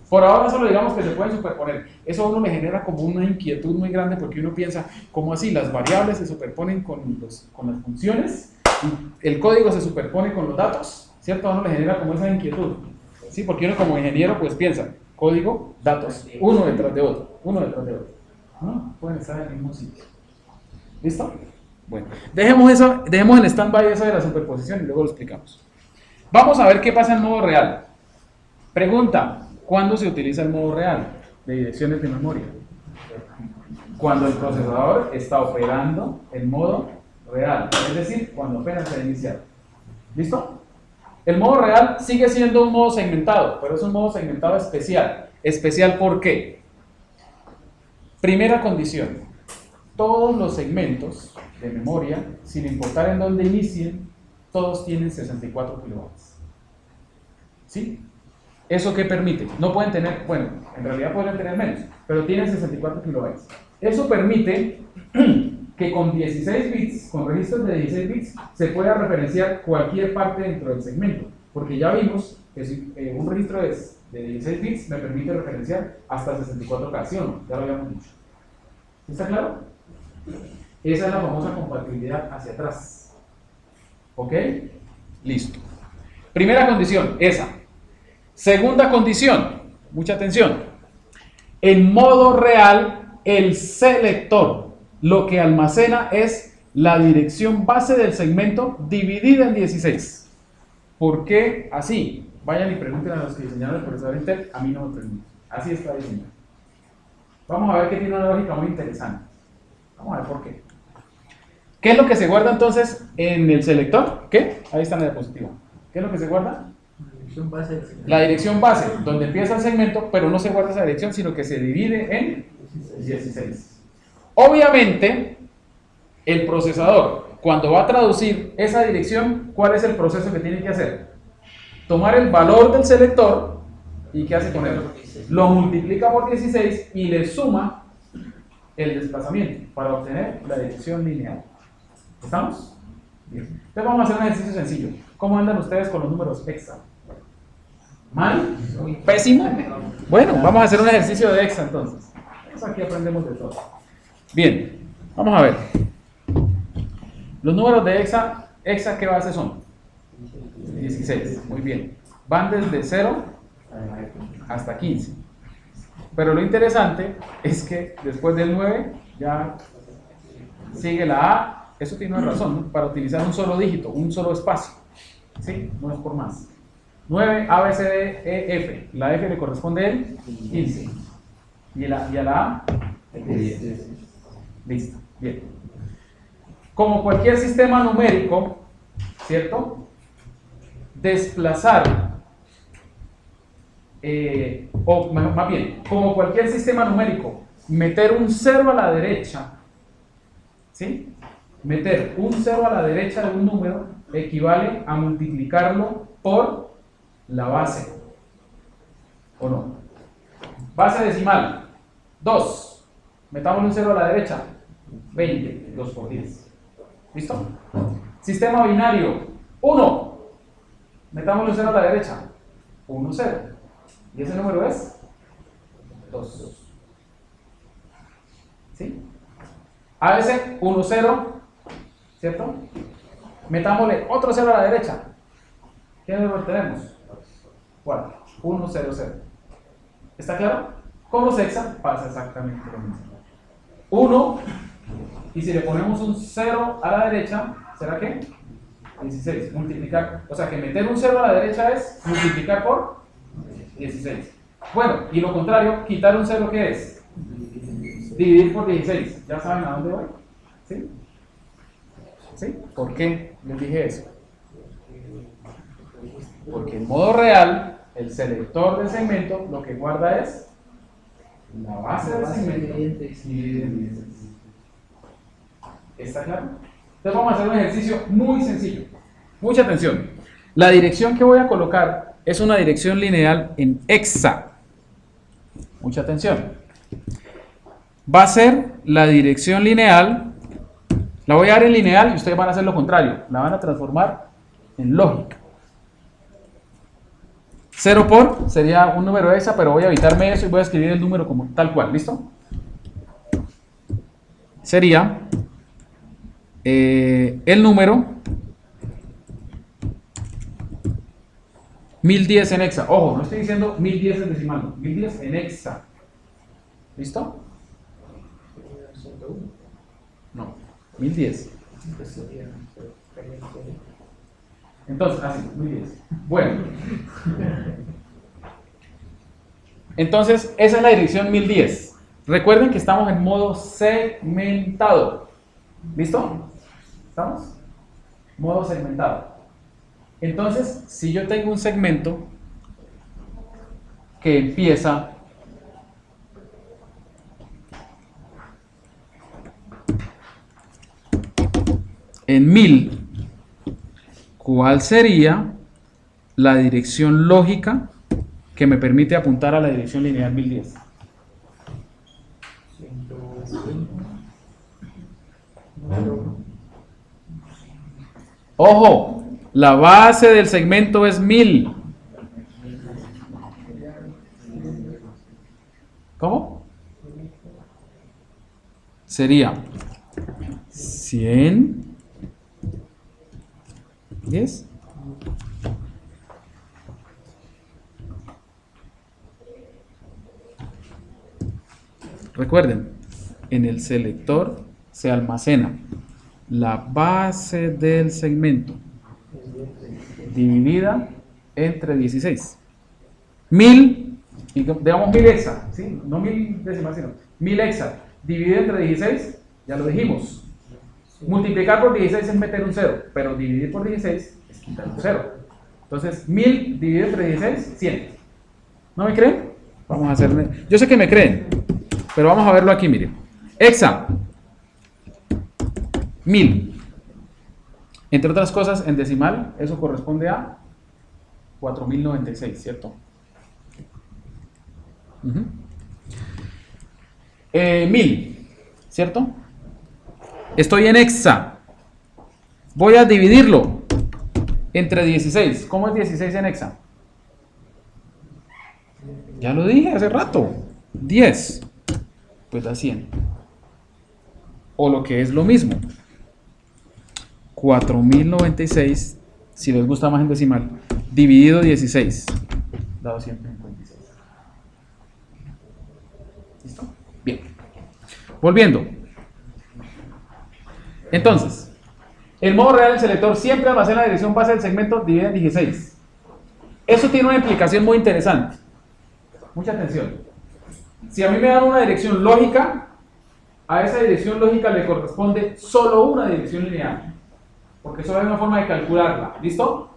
Por ahora solo digamos que se pueden superponer. Eso a uno le genera como una inquietud muy grande porque uno piensa, ¿cómo así? Las variables se superponen con las funciones, y el código se superpone con los datos, ¿cierto? A uno le genera como esa inquietud. ¿Sí? Porque uno como ingeniero pues piensa, código, datos, uno detrás de otro, uno detrás de otro. ¿No? Pueden estar en el mismo sitio. ¿Listo? Bueno, dejemos en stand-by eso de la superposición y luego lo explicamos. Vamos a ver qué pasa en modo real. Pregunta. ¿Cuándo se utiliza el modo real de direcciones de memoria? Cuando el procesador está operando en modo real, es decir, cuando apenas se ha iniciado. ¿Listo? El modo real sigue siendo un modo segmentado, pero es un modo segmentado especial. ¿Especial por qué? Primera condición. Todos los segmentos de memoria, sin importar en dónde inicien, todos tienen 64 kilobytes. ¿Sí? ¿Eso qué permite? No pueden tener, bueno, en realidad pueden tener menos, pero tienen 64 kilobytes. Eso permite que con 16 bits, con registros de 16 bits, se pueda referenciar cualquier parte dentro del segmento. Porque ya vimos que si, un registro de 16 bits me permite referenciar hasta 64 ocasiones, ya lo habíamos dicho. ¿Está claro? Esa es la famosa compatibilidad hacia atrás. ¿Ok? Listo. Primera condición, esa. Segunda condición, mucha atención. En modo real, el selector lo que almacena es la dirección base del segmento dividida en 16. ¿Por qué así? Vayan y pregunten a los que diseñaron el procesador Intel, a mí no me pregunten. Así está diseñado. Vamos a ver que tiene una lógica muy interesante. Vamos a ver por qué. ¿Qué es lo que se guarda entonces en el selector? ¿Qué? Ahí está en la diapositiva. ¿Qué es lo que se guarda? La dirección base, donde empieza el segmento, pero no se guarda esa dirección, sino que se divide en 16. Obviamente, el procesador, cuando va a traducir esa dirección, ¿cuál es el proceso que tiene que hacer? Tomar el valor del selector, ¿y qué hace con él? Lo multiplica por 16 y le suma el desplazamiento para obtener la dirección lineal. ¿Estamos? Bien. Entonces vamos a hacer un ejercicio sencillo. ¿Cómo andan ustedes con los números hexa? ¿Mal? ¿Pésimo? Bueno, vamos a hacer un ejercicio de hexa entonces. Aquí aprendemos de todo. Bien, vamos a ver. Los números de hexa, ¿qué base son? 16, muy bien. Van desde 0 hasta 15. Pero lo interesante es que después del 9 ya sigue la A. Eso tiene una razón, ¿no? Para utilizar un solo dígito, un solo espacio. ¿Sí? No es por más. 9, A, B, C, D, E, F. La F le corresponde el 15. ¿Y a la A? El 10. Listo. Bien. Como cualquier sistema numérico, ¿cierto? Desplazar, o más bien, como cualquier sistema numérico, meter un 0 a la derecha, ¿sí? Meter un 0 a la derecha de un número equivale a multiplicarlo por la base. ¿O no? Base decimal, 2. Metámosle un 0 a la derecha, 20, 2 por 10. ¿Listo? Sistema binario, 1. Metámosle un 0 a la derecha, 1, 0. ¿Y ese número es? 2. ¿Sí? ABC, 1, 0. ¿Cierto? Metámosle otro 0 a la derecha. ¿Qué número tenemos? 4. 1, 0, 0. ¿Está claro? Con los hexa pasa exactamente lo mismo. 1, y si le ponemos un 0 a la derecha, ¿será qué? 16. Multiplicar. O sea que meter un 0 a la derecha es multiplicar por 16. Bueno, y lo contrario, quitar un 0, ¿qué es? Dividir por 16. ¿Ya saben a dónde voy? ¿Sí? ¿Sí? ¿Por qué les dije eso? Porque en modo real, el selector del segmento lo que guarda es la base del segmento dividida en 16. ¿Está claro? Entonces vamos a hacer un ejercicio muy sencillo. Mucha atención. La dirección que voy a colocar es una dirección lineal en hexa. Mucha atención. Va a ser la dirección lineal. La voy a dar en lineal y ustedes van a hacer lo contrario. La van a transformar en lógica. 0 por sería un número hexa, pero voy a evitarme eso y voy a escribir el número como tal cual. ¿Listo? Sería el número 1010 en hexa. Ojo, no estoy diciendo 1010 en decimal, no, 1010 en hexa. ¿Listo? No, 1010. Entonces, así, 1010. Bueno. Entonces, esa es la dirección 1010. Recuerden que estamos en modo segmentado. ¿Listo? ¿Estamos? Modo segmentado. Entonces, si yo tengo un segmento que empieza en 1000, ¿cuál sería la dirección lógica que me permite apuntar a la dirección lineal 1010? 105. Ojo, la base del segmento es 1000. ¿Cómo? Sería 100, 10. Recuerden, en el selector se almacena la base del segmento dividida entre 16. 1000, digamos 1000 hexa, ¿sí? No 1000 decimal, sino 1000 hexa dividido entre 16, ya lo dijimos. Multiplicar por 16 es meter un 0, pero dividir por 16 es quitar un 0. Entonces, 1000 dividido entre 16, 100. ¿No me creen? Vamos a hacer. Yo sé que me creen, pero vamos a verlo aquí, miren. Hexa, 1000. Entre otras cosas, en decimal, eso corresponde a 4096, ¿cierto? 1000, ¿cierto? Estoy en hexa. Voy a dividirlo entre 16. ¿Cómo es 16 en hexa? Ya lo dije hace rato. 10. Pues da 100. O lo que es lo mismo. 4096, si les gusta más en decimal, dividido 16. Da 256. ¿Listo? Bien. Volviendo. Entonces, el modo real del selector siempre almacena la dirección base del segmento dividida en 16. Eso tiene una implicación muy interesante. Mucha atención. Si a mí me dan una dirección lógica, a esa dirección lógica le corresponde solo una dirección lineal, porque solo hay una forma de calcularla. ¿Listo?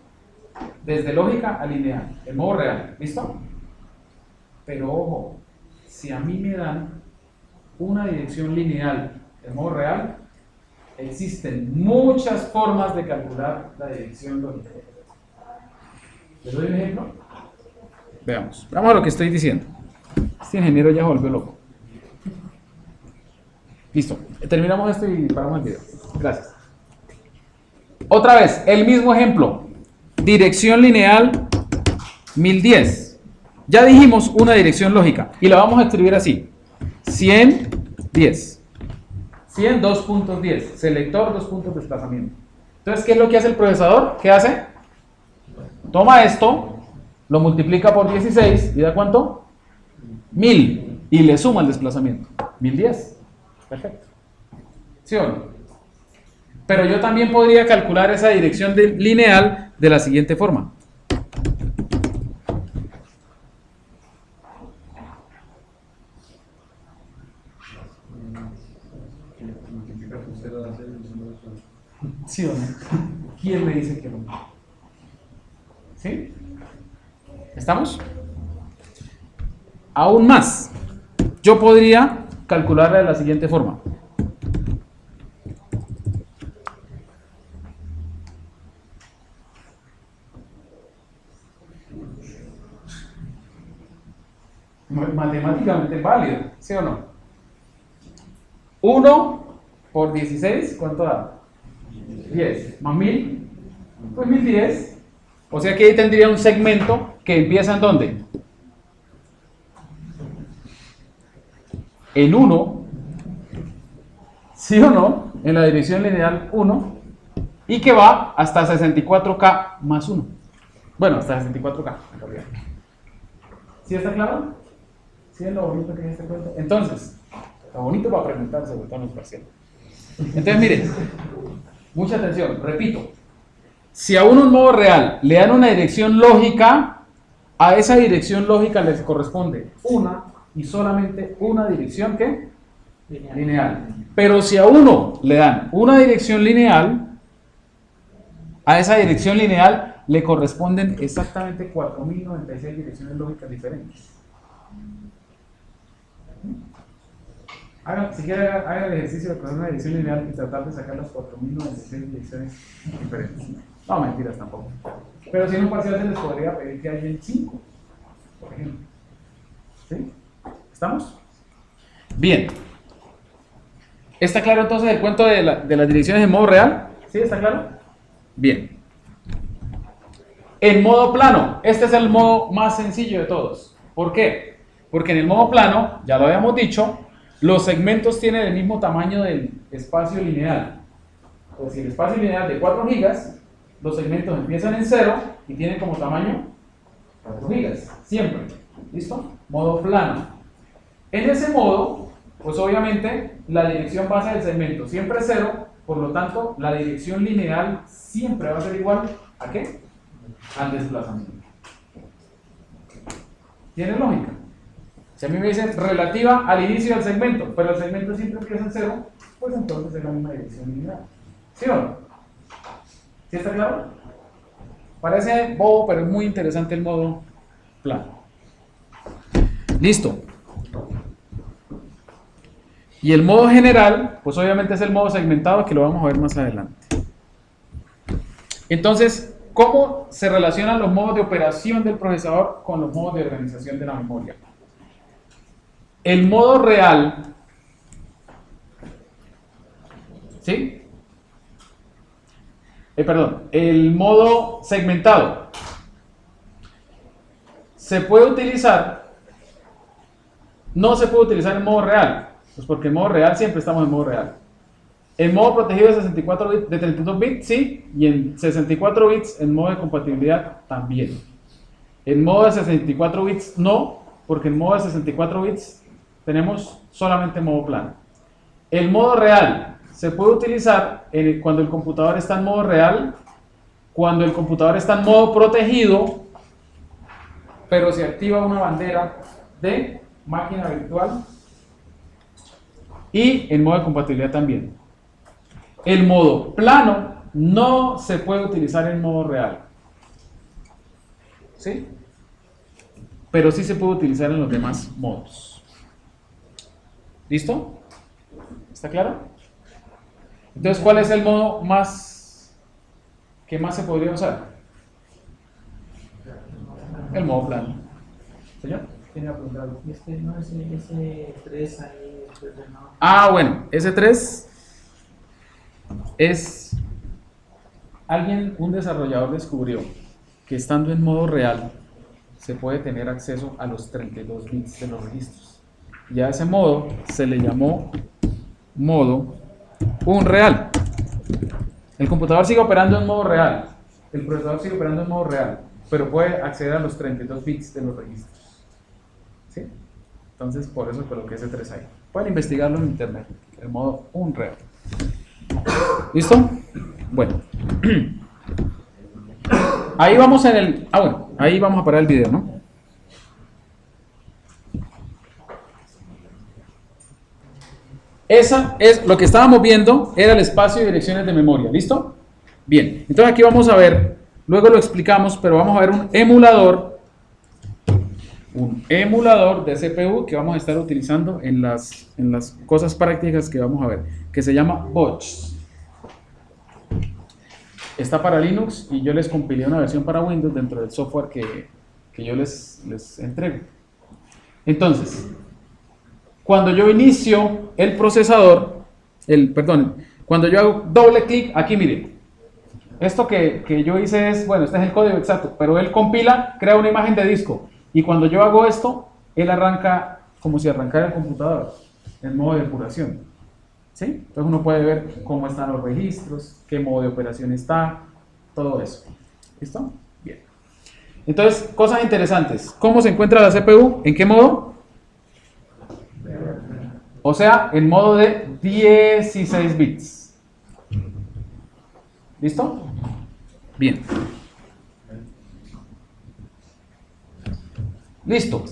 Desde lógica a lineal, el modo real. ¿Listo? Pero ojo, si a mí me dan una dirección lineal, el modo real, existen muchas formas de calcular la dirección lógica. ¿Les doy un ejemplo? Veamos a lo que estoy diciendo. Este ingeniero ya volvió loco. Listo, terminamos esto y paramos el video. Gracias. Otra vez, el mismo ejemplo. Dirección lineal 1010. Ya dijimos una dirección lógica y la vamos a escribir así. 110. 100, 2 puntos 10. Selector, 2 puntos de desplazamiento. Entonces, ¿qué es lo que hace el procesador? ¿Qué hace? Toma esto, lo multiplica por 16 y da ¿cuánto? 1000 y le suma el desplazamiento. 1010. Perfecto. ¿Sí o no? Pero yo también podría calcular esa dirección lineal de la siguiente forma. ¿Sí o no? ¿Quién me dice que no? ¿Sí? ¿Estamos? Aún más, yo podría calcularla de la siguiente forma. Matemáticamente válido, ¿sí o no? 1 por 16, ¿cuánto da? 10. ¿Más 1000? Pues 1010. O sea que ahí tendría un segmento que empieza ¿en dónde? En 1, ¿sí o no? En la dirección lineal 1 y que va hasta 64K más 1. Bueno, hasta 64K en realidad. ¿Sí está claro? ¿Sí es lo bonito que es este cuento? Entonces, lo bonito para preguntar sobre todo en los parciales. Entonces, miren, mucha atención, repito. Si a uno en modo real le dan una dirección lógica, a esa dirección lógica les corresponde una y solamente una dirección ¿qué? Lineal. Pero si a uno le dan una dirección lineal, a esa dirección lineal le corresponden exactamente 4096 direcciones lógicas diferentes. Si quiere, haga el ejercicio de coger una dirección lineal y tratar de sacar las 4096 direcciones diferentes. No, mentiras tampoco. Pero si en un parcial se les podría pedir que haya 5, por ejemplo. ¿Sí? ¿Estamos? Bien. ¿Está claro entonces el cuento de las direcciones en modo real? ¿Sí? ¿Está claro? Bien. En modo plano, este es el modo más sencillo de todos. ¿Por qué? Porque en el modo plano, ya lo habíamos dicho, los segmentos tienen el mismo tamaño del espacio lineal. Pues si el espacio lineal de 4 gigas, los segmentos empiezan en 0 y tienen como tamaño 4 gigas, siempre. ¿Listo? Modo plano. En ese modo, pues obviamente la dirección base del segmento siempre es 0, por lo tanto la dirección lineal siempre va a ser igual ¿a qué? Al desplazamiento. ¿Tiene lógica? Si a mí me dicen relativa al inicio del segmento, pero el segmento siempre empieza en 0, pues entonces es la misma dirección lineal. ¿Sí o no? ¿Sí está claro? Parece bobo, pero es muy interesante el modo plano. Listo. Y el modo general, pues obviamente es el modo segmentado, que lo vamos a ver más adelante. Entonces, ¿cómo se relacionan los modos de operación del procesador con los modos de organización de la memoria? El modo real, ¿sí? El modo segmentado se puede utilizar, no se puede utilizar en modo real, pues porque en modo real siempre estamos en modo real. En modo protegido de 64 bits, de 32 bits, sí, y en 64 bits en modo de compatibilidad también. En modo de 64 bits no, porque en modo de 64 bits tenemos solamente modo plano. El modo real se puede utilizar cuando el computador está en modo real, cuando el computador está en modo protegido, pero se activa una bandera de máquina virtual, y en modo de compatibilidad también. El modo plano no se puede utilizar en modo real, ¿sí? Pero sí se puede utilizar en los demás modos. ¿Listo? ¿Está claro? Entonces, ¿cuál es el modo que más se podría usar? El modo plano. ¿Señor? ¿Tiene que preguntar algo? No, ese 3 ahí, después de no. Ah, bueno, ese 3 es... un desarrollador descubrió que estando en modo real se puede tener acceso a los 32 bits de los registros. Y a ese modo se le llamó modo unreal. El computador sigue operando en modo real, el procesador sigue operando en modo real, pero puede acceder a los 32 bits de los registros. ¿Sí? Entonces, por eso coloqué ese 3 ahí. Pueden investigarlo en internet, el modo unreal. ¿Listo? Bueno. Ahí vamos en el... Ah, bueno, ahí vamos a parar el video, ¿no? Esa es lo que estábamos viendo, era el espacio de direcciones de memoria, ¿listo? Bien, entonces aquí vamos a ver, luego lo explicamos, pero vamos a ver un emulador de CPU que vamos a estar utilizando en las cosas prácticas que vamos a ver, que se llama Bots. Está para Linux y yo les compilé una versión para Windows dentro del software que yo les entrego. Entonces, cuando yo inicio el procesador, cuando yo hago doble clic, aquí miren, esto que yo hice es, bueno, este es el código exacto, pero él compila, crea una imagen de disco, y cuando yo hago esto, él arranca como si arrancara el computador, en modo de depuración. ¿Sí? Entonces uno puede ver cómo están los registros, qué modo de operación está, todo eso. ¿Listo? Bien. Entonces, cosas interesantes. ¿Cómo se encuentra la CPU? ¿En qué modo? O sea, en modo de 16 bits. ¿Listo? Bien. Listo.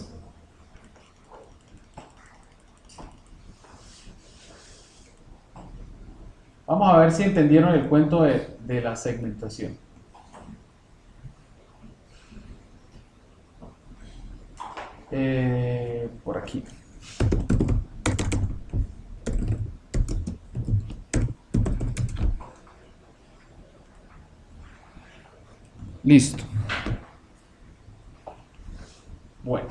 Vamos a ver si entendieron el cuento de la segmentación. Por aquí. Listo. Bueno.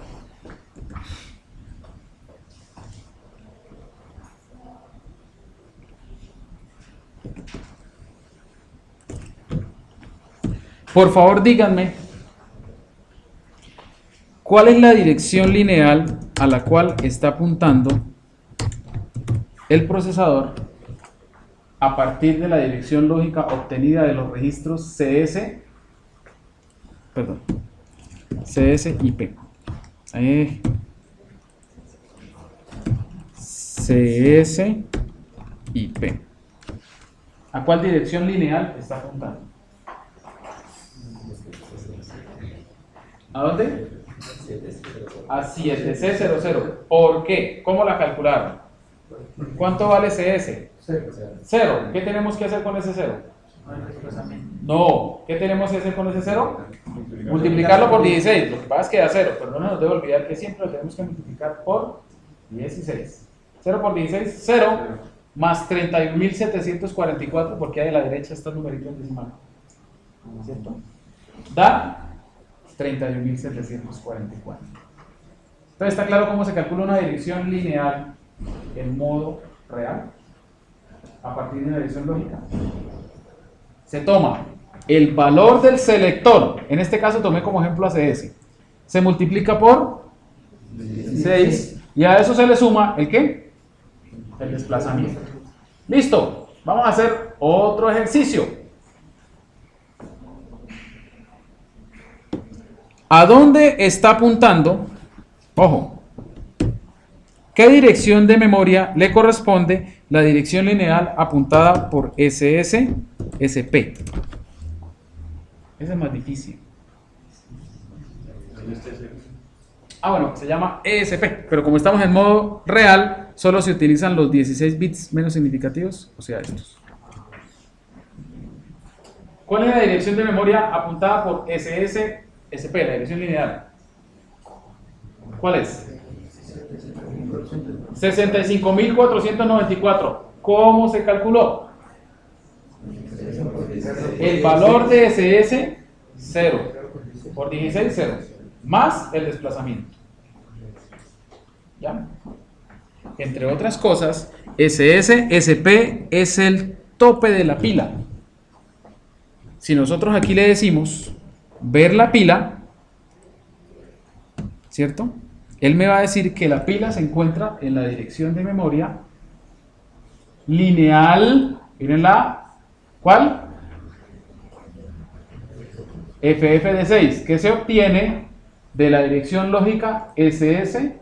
Por favor, díganme, ¿cuál es la dirección lineal a la cual está apuntando el procesador a partir de la dirección lógica obtenida de los registros CSIP? CSIP. ¿A cuál dirección lineal está apuntando? ¿A dónde? A 7C00. ¿Por qué? ¿Cómo la calcularon? ¿Cuánto vale CS? 0. ¿Qué tenemos que hacer con ese 0? No. ¿Qué tenemos que hacer con ese 0? Multiplicarlo por 16. Lo que pasa es que da 0, pero no nos debe olvidar que siempre lo tenemos que multiplicar por 16. 0 por 16, 0 más 31.744, porque hay a la derecha está el numerito en decimal. ¿Cierto? Da 31.744. Entonces, ¿está claro cómo se calcula una dirección lineal en modo real? A partir de una dirección lógica. Se toma el valor del selector, en este caso tomé como ejemplo a CS, se multiplica por 6 y a eso se le suma ¿el qué? El desplazamiento. Listo, vamos a hacer otro ejercicio. ¿A dónde está apuntando? Ojo, ¿qué dirección de memoria le corresponde la dirección lineal apuntada por SP? Ese es más difícil. Bueno, se llama ESP, pero como estamos en modo real, solo se utilizan los 16 bits menos significativos, o sea, estos. ¿Cuál es la dirección de memoria apuntada por SP, la dirección lineal? ¿Cuál es? 65.494. ¿Cómo se calculó? El valor de SS, 0. Por 16, 0. más el desplazamiento. ¿Ya? Entre otras cosas, SS, SP es el tope de la pila. Si nosotros aquí le decimos ver la pila, ¿cierto? Él me va a decir que la pila se encuentra en la dirección de memoria lineal, miren la, ¿cuál? FF de 6, que se obtiene de la dirección lógica SS,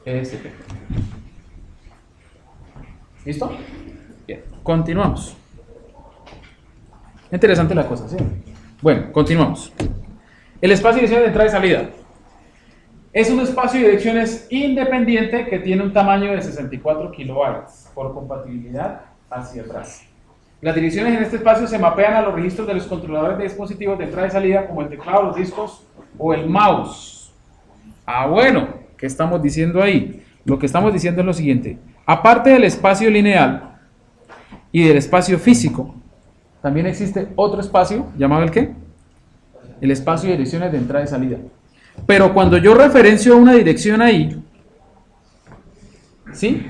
ESP. ¿Listo? Bien, continuamos. Interesante la cosa, ¿sí? Bueno, continuamos. El espacio de direcciones de entrada y salida. Es un espacio de direcciones independiente que tiene un tamaño de 64 kilobytes por compatibilidad hacia atrás. Las direcciones en este espacio se mapean a los registros de los controladores de dispositivos de entrada y salida como el teclado, los discos o el mouse. Ah, bueno, ¿qué estamos diciendo ahí? Lo que estamos diciendo es lo siguiente. Aparte del espacio lineal y del espacio físico, también existe otro espacio, ¿llamado el qué? El espacio de direcciones de entrada y salida. Pero cuando yo referencio una dirección ahí, ¿sí?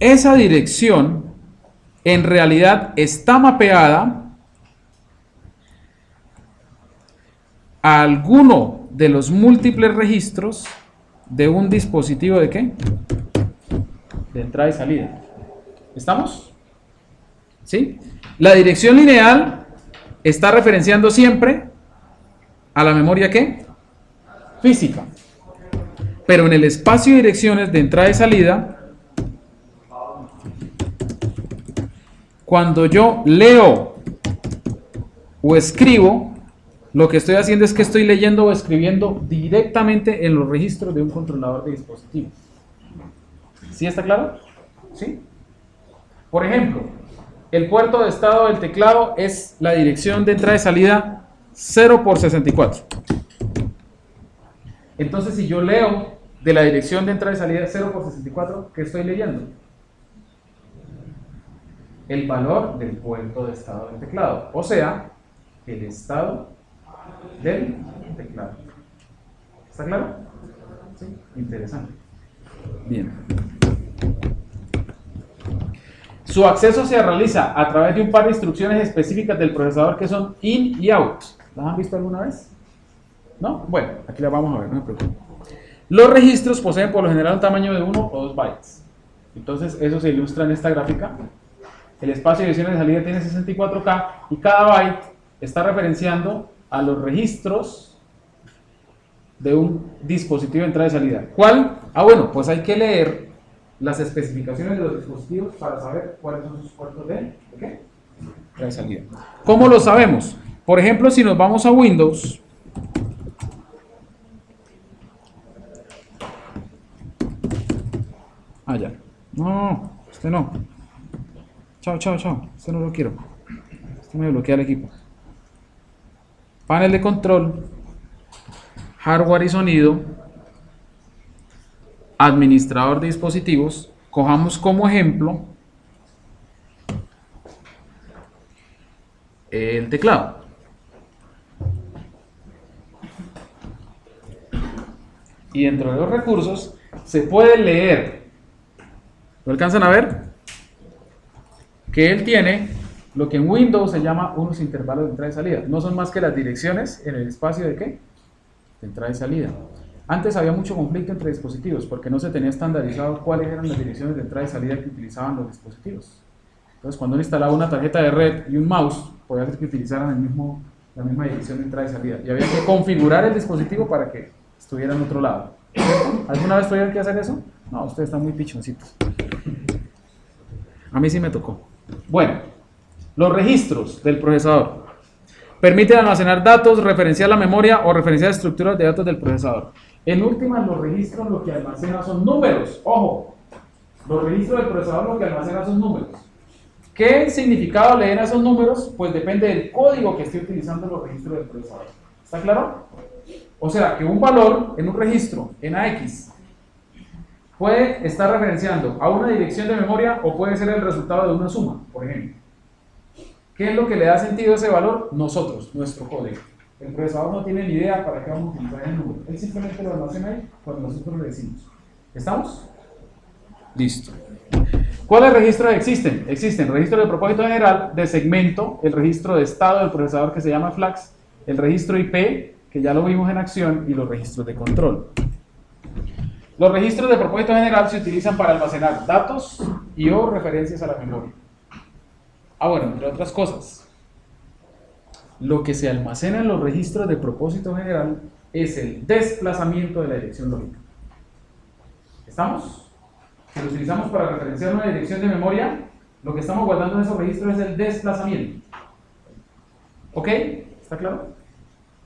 Esa dirección en realidad está mapeada a alguno de los múltiples registros de un dispositivo de ¿qué? De entrada y salida. ¿Estamos? ¿Sí? La dirección lineal está referenciando siempre a la memoria ¿qué? Física. Pero en el espacio de direcciones de entrada y salida, cuando yo leo o escribo, lo que estoy haciendo es que estoy leyendo o escribiendo directamente en los registros de un controlador de dispositivos. ¿Sí está claro? ¿Sí? Por ejemplo, el puerto de estado del teclado es la dirección de entrada y salida 0x64. Entonces, si yo leo de la dirección de entrada y salida 0x64, ¿qué estoy leyendo? El valor del puerto de estado del teclado, o sea, el estado del teclado. ¿Está claro? ¿Sí? Interesante. Bien. Su acceso se realiza a través de un par de instrucciones específicas del procesador que son in y out. ¿Las han visto alguna vez? ¿No? Bueno, aquí las vamos a ver, no me preocupen. Los registros poseen por lo general un tamaño de 1 o 2 bytes. Entonces, eso se ilustra en esta gráfica. El espacio de direcciones de salida tiene 64K y cada byte está referenciando a los registros de un dispositivo de entrada y salida. ¿Cuál? Ah, bueno, pues hay que leer las especificaciones de los dispositivos para saber cuáles son sus puertos de ¿qué? Entrada y salida. ¿Cómo lo sabemos? Por ejemplo, si nos vamos a Windows, ya. No, este no. Chao. Este no lo quiero. Este me bloquea el equipo. Panel de control, hardware y sonido, administrador de dispositivos. Cojamos como ejemplo el teclado. Y dentro de los recursos se puede leer. ¿Lo alcanzan a ver? Que él tiene lo que en Windows se llama unos intervalos de entrada y salida. No son más que las direcciones en el espacio de ¿qué? De entrada y salida. Antes había mucho conflicto entre dispositivos porque no se tenía estandarizado cuáles eran las direcciones de entrada y salida que utilizaban los dispositivos. Entonces, cuando uno instalaba una tarjeta de red y un mouse, podía hacer que utilizaran la misma dirección de entrada y salida. Y había que configurar el dispositivo para que estuviera en otro lado. ¿Alguna vez tuvieron que hacer eso? No, ustedes están muy pichoncitos. A mí sí me tocó. Bueno, los registros del procesador permiten almacenar datos, referenciar la memoria o referenciar estructuras de datos del procesador. En últimas, los registros lo que almacenan son números. Ojo, los registros del procesador lo que almacenan son números. ¿Qué significado le den a esos números? Pues depende del código que esté utilizando los registros del procesador. ¿Está claro? O sea, que un valor en un registro, en AX, puede estar referenciando a una dirección de memoria o puede ser el resultado de una suma, por ejemplo. ¿Qué es lo que le da sentido a ese valor? Nosotros, nuestro código. El procesador no tiene ni idea para qué vamos a utilizar el número. Él simplemente lo almacena ahí cuando nosotros le decimos. ¿Estamos? Listo. ¿Cuáles registros existen? Existen registro de propósito general, de segmento, el registro de estado del procesador que se llama flags, el registro IP, que ya lo vimos en acción, y los registros de control. Los registros de propósito general se utilizan para almacenar datos y o referencias a la memoria. Bueno, entre otras cosas, lo que se almacena en los registros de propósito general es el desplazamiento de la dirección lógica. ¿Estamos? Si lo utilizamos para referenciar una dirección de memoria, lo que estamos guardando en esos registros es el desplazamiento. ¿Ok? ¿Está claro?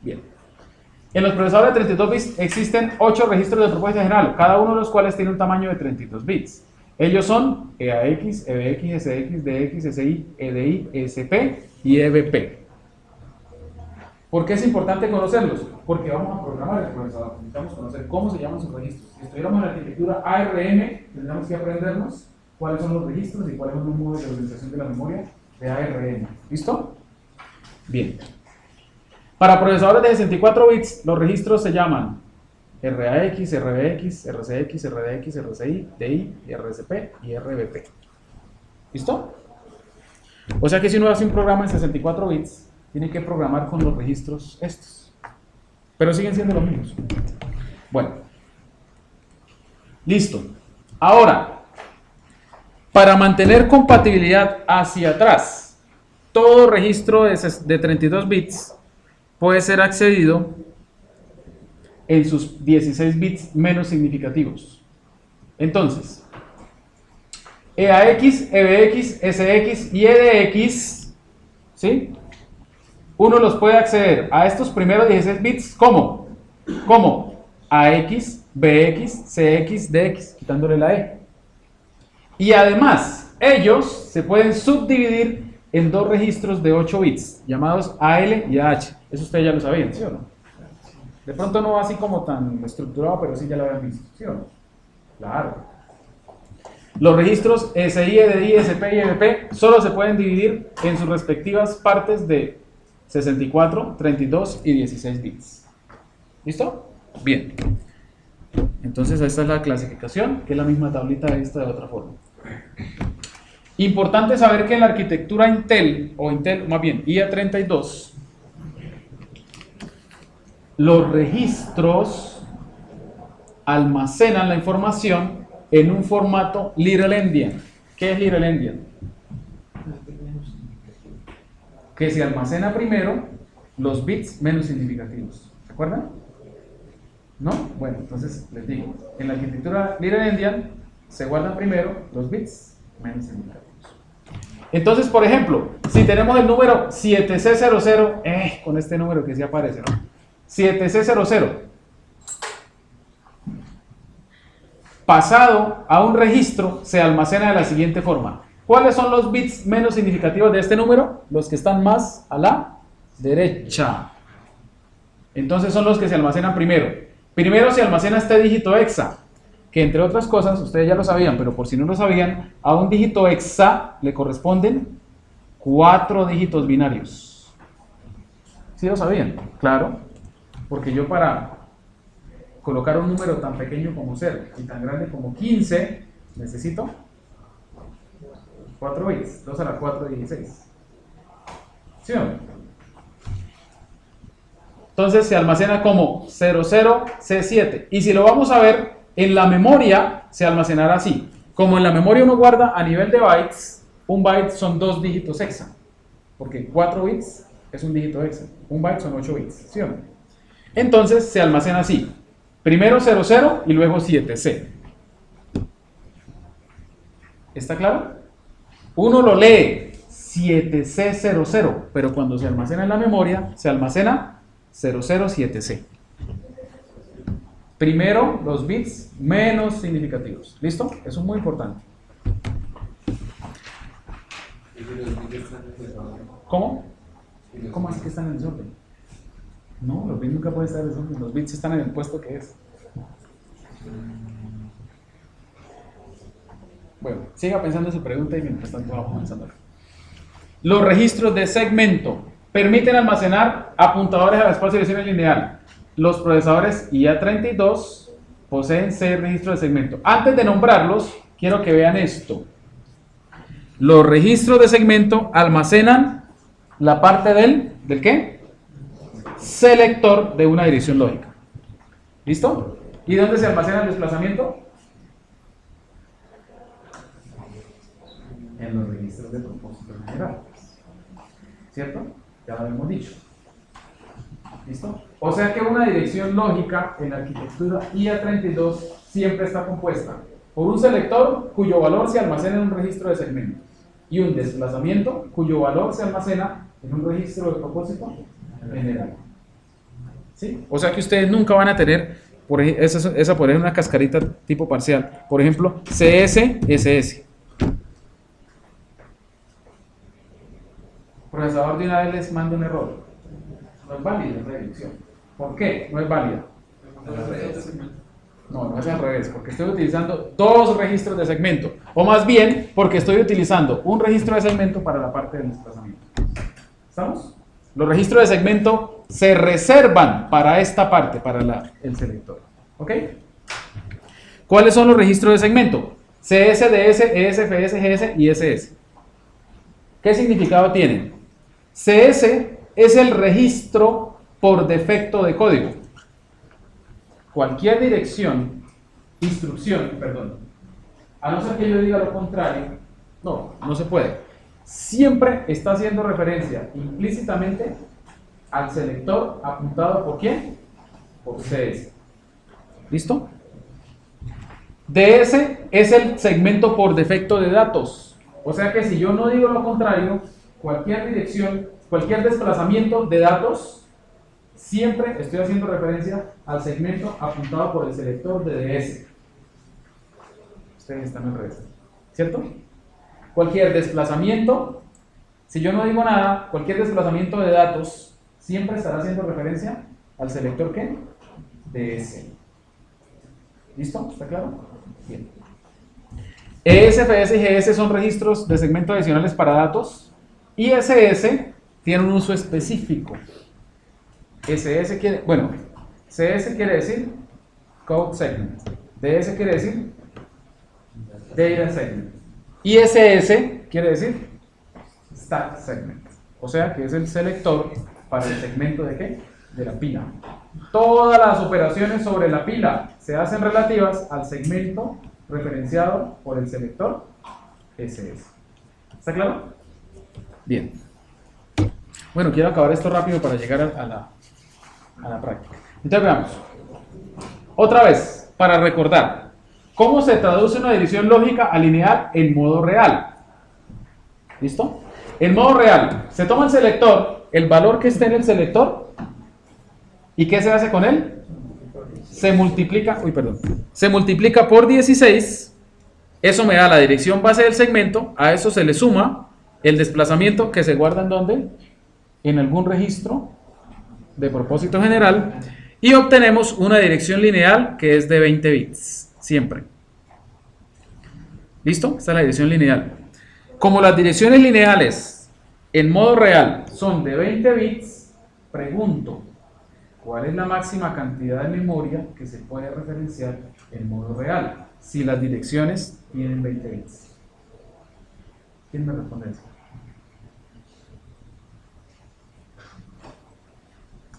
Bien. En los procesadores de 32 bits existen 8 registros de propósito general, cada uno de los cuales tiene un tamaño de 32 bits. Ellos son EAX, EBX, SX, DX, SI, EDI, ESP y EBP. ¿Por qué es importante conocerlos? Porque vamos a programar el procesador. Necesitamos conocer cómo se llaman sus registros. Si estuviéramos en la arquitectura ARM, tendríamos que aprendernos cuáles son los registros y cuáles son los modos de organización de la memoria de ARM. ¿Listo? Bien. Para procesadores de 64 bits, los registros se llaman RAX, RBX, RCX, RDX, RCI, DI, RCP y RBP. ¿Listo? O sea que si uno hace un programa en 64 bits, tiene que programar con los registros estos. Pero siguen siendo los mismos. Bueno. Listo. Ahora, para mantener compatibilidad hacia atrás, todo registro de 32 bits puede ser accedido en sus 16 bits menos significativos. Entonces, EAX, EBX, SX y EDX, ¿sí? Uno los puede acceder a estos primeros 16 bits como AX, BX, CX, DX, quitándole la E. Y además, ellos se pueden subdividir en dos registros de 8 bits, llamados AL y AH. Eso ustedes ya lo sabían, ¿sí o no? De pronto no así como tan estructurado, pero sí ya lo habían visto, ¿sí o no? Claro. Los registros SI, EDI, SP y EBP solo se pueden dividir en sus respectivas partes de 64, 32 y 16 bits. ¿Listo? Bien. Entonces esta es la clasificación, que es la misma tablita esta de otra forma. Importante saber que en la arquitectura Intel, o Intel, más bien IA32, los registros almacenan la información en un formato Little Endian. ¿Qué es Little Endian? Que se almacena primero los bits menos significativos. ¿Se acuerdan? ¿No? Bueno, entonces les digo, en la arquitectura Little Endian se guardan primero los bits menos significativos. Entonces, por ejemplo, si tenemos el número 7C00, con este número que sí aparece, ¿no? 7C00, pasado a un registro, se almacena de la siguiente forma. ¿Cuáles son los bits menos significativos de este número? Los que están más a la derecha. Entonces son los que se almacenan primero. Primero se almacena este dígito hexa, que entre otras cosas, ustedes ya lo sabían, pero por si no lo sabían, a un dígito hexa le corresponden 4 dígitos binarios. ¿Sí lo sabían? Claro, porque yo para colocar un número tan pequeño como 0 y tan grande como 15, necesito 4 bits, 2 a la 4, 16. ¿Sí o no? Entonces se almacena como 00C7. Y si lo vamos a ver, en la memoria se almacenará así. Como en la memoria uno guarda a nivel de bytes, un byte son 2 dígitos hexa. Porque 4 bits es un dígito hexa. Un byte son 8 bits. ¿Sí o no? Entonces se almacena así. Primero 00 y luego 7C. ¿Está claro? Uno lo lee 7C00, pero cuando se almacena en la memoria, se almacena 007C. Primero los bits menos significativos. ¿Listo? Eso es muy importante. ¿Cómo? ¿Cómo así que están en desorden? No, los bits nunca pueden estar en desorden. Los bits están en el puesto que es. Bueno, siga pensando en su pregunta y mientras tanto vamos avanzando. Los registros de segmento. permiten almacenar apuntadores al espacio de direcciones lineal. Los procesadores IA32 poseen 6 registros de segmento. Antes de nombrarlos, quiero que vean esto. Los registros de segmento almacenan la parte ¿del qué? Selector de una dirección lógica. ¿Listo? ¿Y dónde se almacena el desplazamiento? En los registros de propósito general. ¿Cierto? Ya lo hemos dicho. ¿Listo? O sea que una dirección lógica en la arquitectura IA32 siempre está compuesta por un selector cuyo valor se almacena en un registro de segmento y un desplazamiento cuyo valor se almacena en un registro de propósito general. ¿Sí? O sea que ustedes nunca van a tener, esa por ejemplo, una cascarita tipo parcial. Por ejemplo, CS-SS. Procesador de una vez les manda un error. No es válida esa dirección. ¿Por qué no es válida? No, no es al revés, porque estoy utilizando 2 registros de segmento, o más bien porque estoy utilizando un registro de segmento para la parte del desplazamiento. ¿Estamos? Los registros de segmento se reservan para esta parte, para el selector. ¿Ok? ¿Cuáles son los registros de segmento? CS, DS, ESFS, GS y SS. ¿Qué significado tienen? CS es el registro por defecto de código. Cualquier instrucción, a no ser que yo diga lo contrario, no se puede. Siempre está haciendo referencia implícitamente al selector apuntado por ¿quién? Por CS. ¿Listo? DS es el segmento por defecto de datos. O sea que si yo no digo lo contrario, cualquier dirección, cualquier desplazamiento de datos, siempre estoy haciendo referencia al segmento apuntado por el selector de DS. Ustedes están al revés, ¿cierto? Cualquier desplazamiento, si yo no digo nada, cualquier desplazamiento de datos siempre estará haciendo referencia al selector ¿qué? DS. ¿Listo? ¿Está claro? Bien. ESFS y GS son registros de segmento adicionales para datos. ISS tiene un uso específico. CS quiere decir Code Segment. DS quiere decir Data Segment. ISS quiere decir Stack Segment. O sea que es el selector para el segmento ¿de qué? De la pila. Todas las operaciones sobre la pila se hacen relativas al segmento referenciado por el selector SS. ¿Está claro? Bien. Bueno, quiero acabar esto rápido para llegar a la práctica. Entonces veamos. Otra vez, para recordar, ¿cómo se traduce una división lógica a lineal en modo real? ¿Listo? En modo real, se toma el selector, el valor que esté en el selector, ¿y qué se hace con él? Se multiplica por 16, eso me da la dirección base del segmento, a eso se le suma el desplazamiento que se guarda en ¿dónde? En algún registro de propósito general, y obtenemos una dirección lineal que es de 20 bits, siempre. ¿Listo? Esta es la dirección lineal. Como las direcciones lineales en modo real son de 20 bits, pregunto, ¿cuál es la máxima cantidad de memoria que se puede referenciar en modo real si las direcciones tienen 20 bits? ¿Quién me responde eso?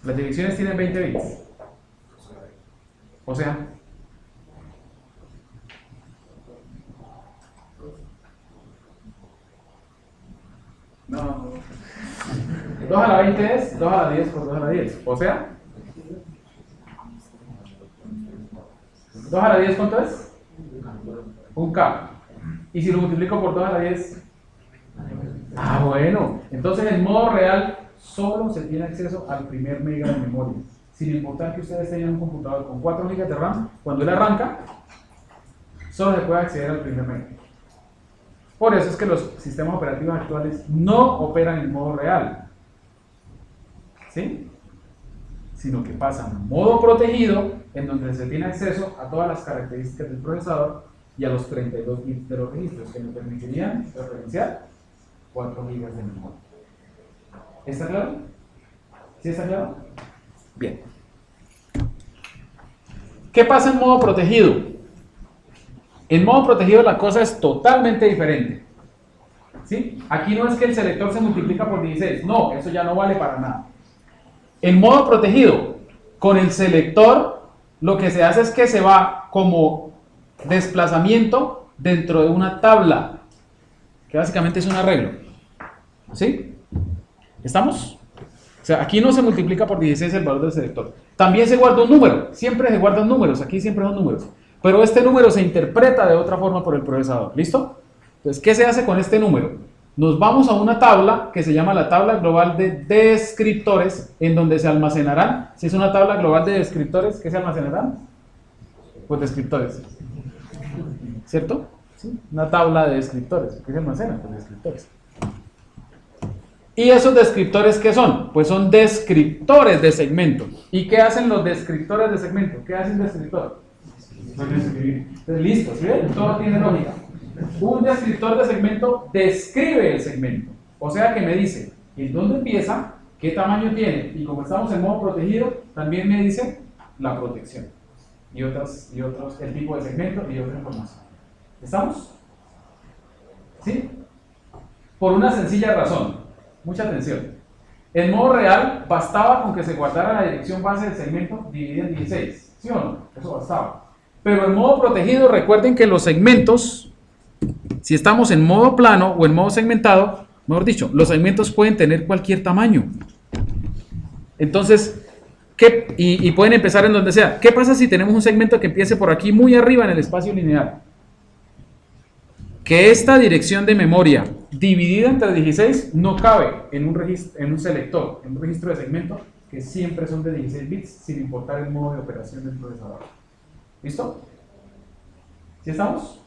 Las direcciones tienen 20 bits. O sea, no. 2 a la 20 es 2 a la 10 por 2 a la 10. O sea, 2 a la 10, ¿cuánto es? Un K. Y si lo multiplico por 2 a la 10. Ah, bueno. Entonces en modo real solo se tiene acceso al primer mega de memoria. Sin importar que ustedes tengan un computador con 4 GB de RAM, cuando él arranca, solo se puede acceder al primer mega. Por eso es que los sistemas operativos actuales no operan en modo real, ¿sí? Sino que pasan a modo protegido, en donde se tiene acceso a todas las características del procesador y a los 32 bits de los registros que nos permitirían referenciar 4 GB de memoria. ¿Está claro? ¿Sí está claro? Bien. ¿Qué pasa en modo protegido? En modo protegido la cosa es totalmente diferente. ¿Sí? Aquí no es que el selector se multiplica por 16, no, eso ya no vale para nada. En modo protegido, con el selector, lo que se hace es que se va como desplazamiento dentro de una tabla, que básicamente es un arreglo. ¿Sí? ¿Estamos? O sea, aquí no se multiplica por 16 el valor del selector. También se guarda un número, siempre se guardan números, aquí siempre son números. Pero este número se interpreta de otra forma por el procesador. ¿Listo? Entonces, ¿qué se hace con este número? Nos vamos a una tabla que se llama la tabla global de descriptores, en donde se almacenarán. Si es una tabla global de descriptores, ¿qué se almacenarán? Pues descriptores. ¿Cierto? ¿Sí? Una tabla de descriptores. ¿Qué se almacenan? Pues descriptores. ¿Y esos descriptores qué son? Pues son descriptores de segmento. ¿Y qué hacen los descriptores de segmento? ¿Qué hace un descriptor? Entonces, listo, ¿sí ven? Todo tiene lógica. Un descriptor de segmento describe el segmento. O sea que me dice en dónde empieza, qué tamaño tiene. Y como estamos en modo protegido, también me dice la protección. Y otros, el tipo de segmento y otra información. ¿Estamos? ¿Sí? Por una sencilla razón. Mucha atención. En modo real, bastaba con que se guardara la dirección base del segmento dividida en 16. ¿Sí o no? Eso bastaba. Pero en modo protegido, recuerden que los segmentos, si estamos en modo plano o en modo segmentado, mejor dicho, los segmentos pueden tener cualquier tamaño. Entonces, y pueden empezar en donde sea. ¿Qué pasa si tenemos un segmento que empiece por aquí muy arriba en el espacio lineal? Que esta dirección de memoria dividida entre 16 no cabe en un selector, en un registro de segmento que siempre son de 16 bits sin importar el modo de operación del procesador. ¿Listo? ¿Sí estamos?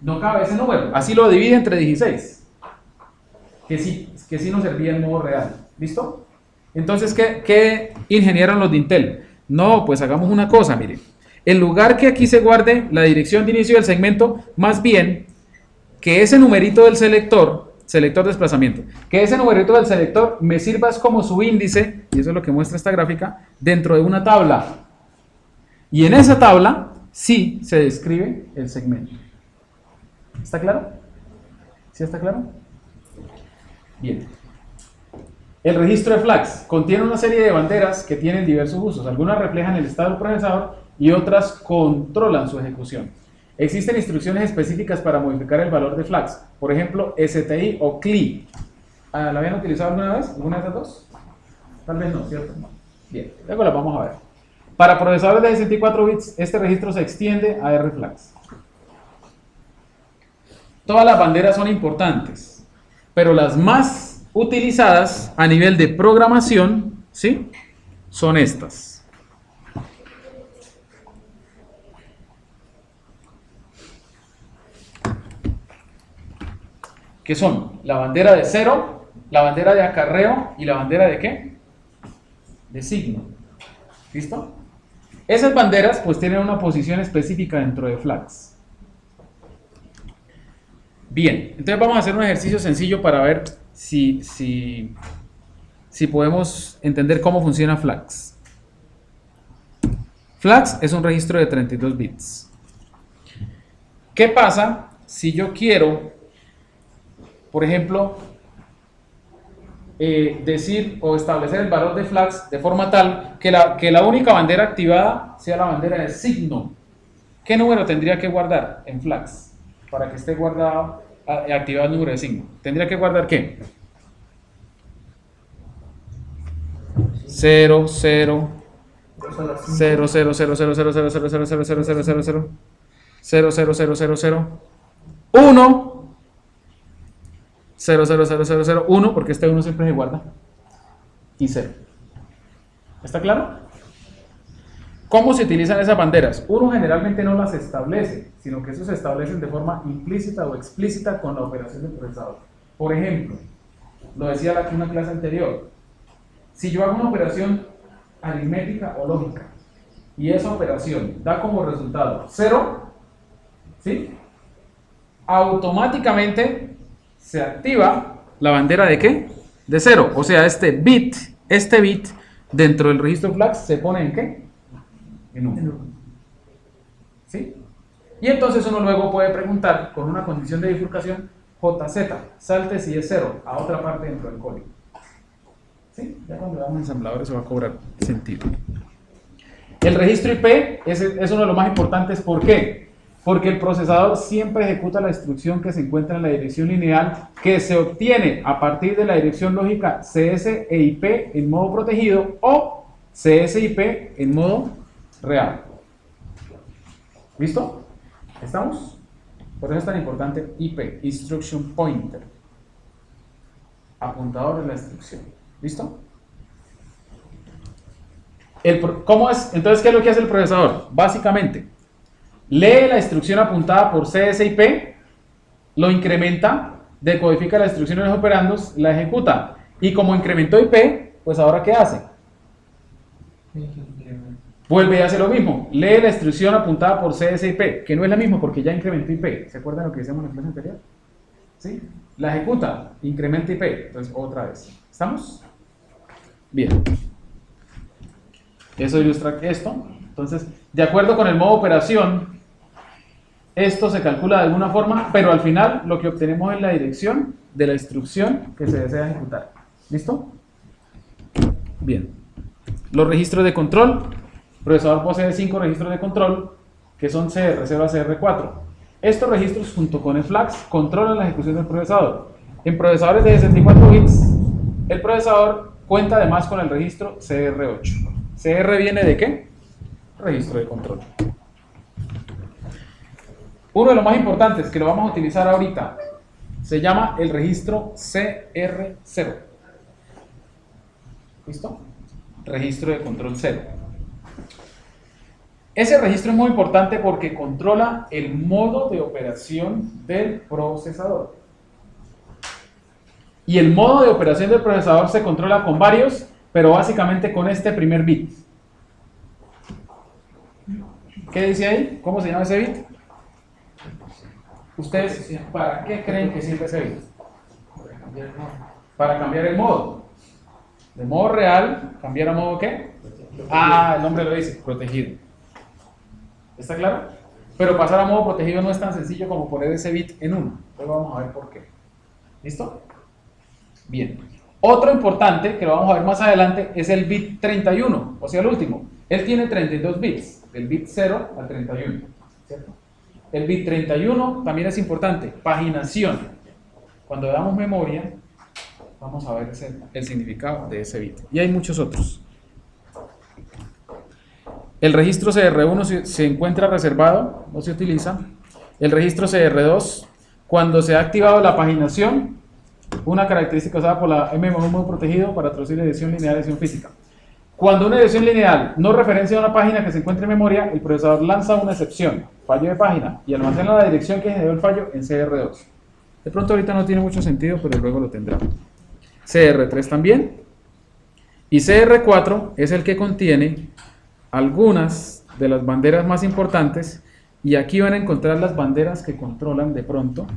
No cabe ese número, así lo divide entre 16, que sí nos servía en modo real. ¿Listo? Entonces, ¿qué ingenieron los de Intel? No, pues hagamos una cosa, mire. En lugar que aquí se guarde la dirección de inicio del segmento, más bien que ese numerito del selector de desplazamiento, que ese numerito del selector me sirva como su índice, y eso es lo que muestra esta gráfica, dentro de una tabla. Y en esa tabla sí se describe el segmento. ¿Está claro? ¿Sí está claro? Bien. El registro de flags contiene una serie de banderas que tienen diversos usos. Algunas reflejan el estado del procesador y otras controlan su ejecución. Existen instrucciones específicas para modificar el valor de flags. Por ejemplo, STI o CLI. ¿La habían utilizado alguna vez? ¿Alguna de esas dos? Tal vez no, ¿cierto? Bien, luego las vamos a ver. Para procesadores de 64 bits, este registro se extiende a RFlags. Todas las banderas son importantes, pero las más utilizadas a nivel de programación, ¿sí?, son estas. ¿Qué son? La bandera de cero, la bandera de acarreo y la bandera de ¿qué? De signo. ¿Listo? Esas banderas pues tienen una posición específica dentro de flags. Bien, entonces vamos a hacer un ejercicio sencillo para ver si podemos entender cómo funciona flags. Flags es un registro de 32 bits. ¿Qué pasa si yo quiero, por ejemplo, decir o establecer el valor de flags de forma tal que la única bandera activada sea la bandera de signo? ¿Qué número tendría que guardar en flags para que esté guardado, activado el número de signo? ¿Tendría que guardar qué? 0, 0, 0, 0, 0, 0, 0, 0, 0, 0, 0, 0, 0, 0, 0, 0, 0, 0, 0, 0, 0, 0, 0, 1, 0, 0, 0, 0, 0, 1, porque este 1 siempre se guarda, y 0. ¿Está claro? ¿Cómo se utilizan esas banderas? Uno generalmente no las establece, sino que eso se establecen de forma implícita o explícita con la operación del procesador. Por ejemplo, lo decía en una clase anterior, si yo hago una operación aritmética o lógica y esa operación da como resultado 0, ¿sí?, automáticamente se activa la bandera de ¿qué? de 0. O sea, este bit dentro del registro flags se pone ¿en qué? En 1. ¿Sí? Y entonces uno luego puede preguntar con una condición de bifurcación JZ, salte si es 0 a otra parte dentro del código. ¿Sí? Ya cuando veamos ensambladores se va a cobrar sentido. El registro IP es uno de los más importantes. ¿Por qué? Porque el procesador siempre ejecuta la instrucción que se encuentra en la dirección lineal que se obtiene a partir de la dirección lógica CS e IP en modo protegido o CS e IP en modo real. ¿Listo? ¿Estamos? Por eso es tan importante IP, Instruction Pointer, apuntador de la instrucción. ¿Listo? ¿Cómo es? Entonces, ¿qué es lo que hace el procesador? Básicamente, lee la instrucción apuntada por CSIP, lo incrementa, decodifica la instrucción en los operandos, la ejecuta. Y como incrementó IP, pues ahora ¿qué hace? Vuelve y hace lo mismo. Lee la instrucción apuntada por CSIP, que no es la misma porque ya incrementó IP. ¿Se acuerdan lo que decíamos en la clase anterior? ¿Sí? La ejecuta, incrementa IP. Entonces, otra vez. ¿Estamos? Bien. Eso ilustra esto. Entonces, de acuerdo con el modo operación, esto se calcula de alguna forma, pero al final lo que obtenemos es la dirección de la instrucción que se desea ejecutar. ¿Listo? Bien. Los registros de control. El procesador posee 5 registros de control, que son CR0 a CR4. Estos registros, junto con el flags, controlan la ejecución del procesador. En procesadores de 64 bits, el procesador cuenta además con el registro CR8. ¿CR viene de qué? Registro de control. Uno de los más importantes, que lo vamos a utilizar ahorita, se llama el registro CR0. ¿Listo? Registro de control 0. Ese registro es muy importante porque controla el modo de operación del procesador. Y el modo de operación del procesador se controla con varios, pero básicamente con este primer bit. ¿Qué dice ahí? ¿Cómo se llama ese bit? ¿Ustedes para qué creen que sirve ese bit? Para cambiar el modo. De modo real, cambiar a modo ¿qué? Ah, el nombre lo dice, protegido. ¿Está claro? Pero pasar a modo protegido no es tan sencillo como poner ese bit en 1. Luego vamos a ver por qué. ¿Listo? Bien. Otro importante, que lo vamos a ver más adelante, es el bit 31, o sea, el último. Él tiene 32 bits, del bit 0 al 31. ¿Cierto? El bit 31 también es importante, paginación. Cuando le damos memoria, vamos a ver el significado de ese bit. Y hay muchos otros. El registro CR1 se encuentra reservado, no se utiliza. El registro CR2, cuando se ha activado la paginación, una característica usada por la MMO modo protegido para traducir la edición lineal de edición física. Cuando una edición lineal no referencia a una página que se encuentre en memoria, el procesador lanza una excepción, fallo de página, y almacena la dirección que generó el fallo en CR2. De pronto ahorita no tiene mucho sentido, pero luego lo tendrá. CR3 también. Y CR4 es el que contiene algunas de las banderas más importantes, y aquí van a encontrar las banderas que controlan de pronto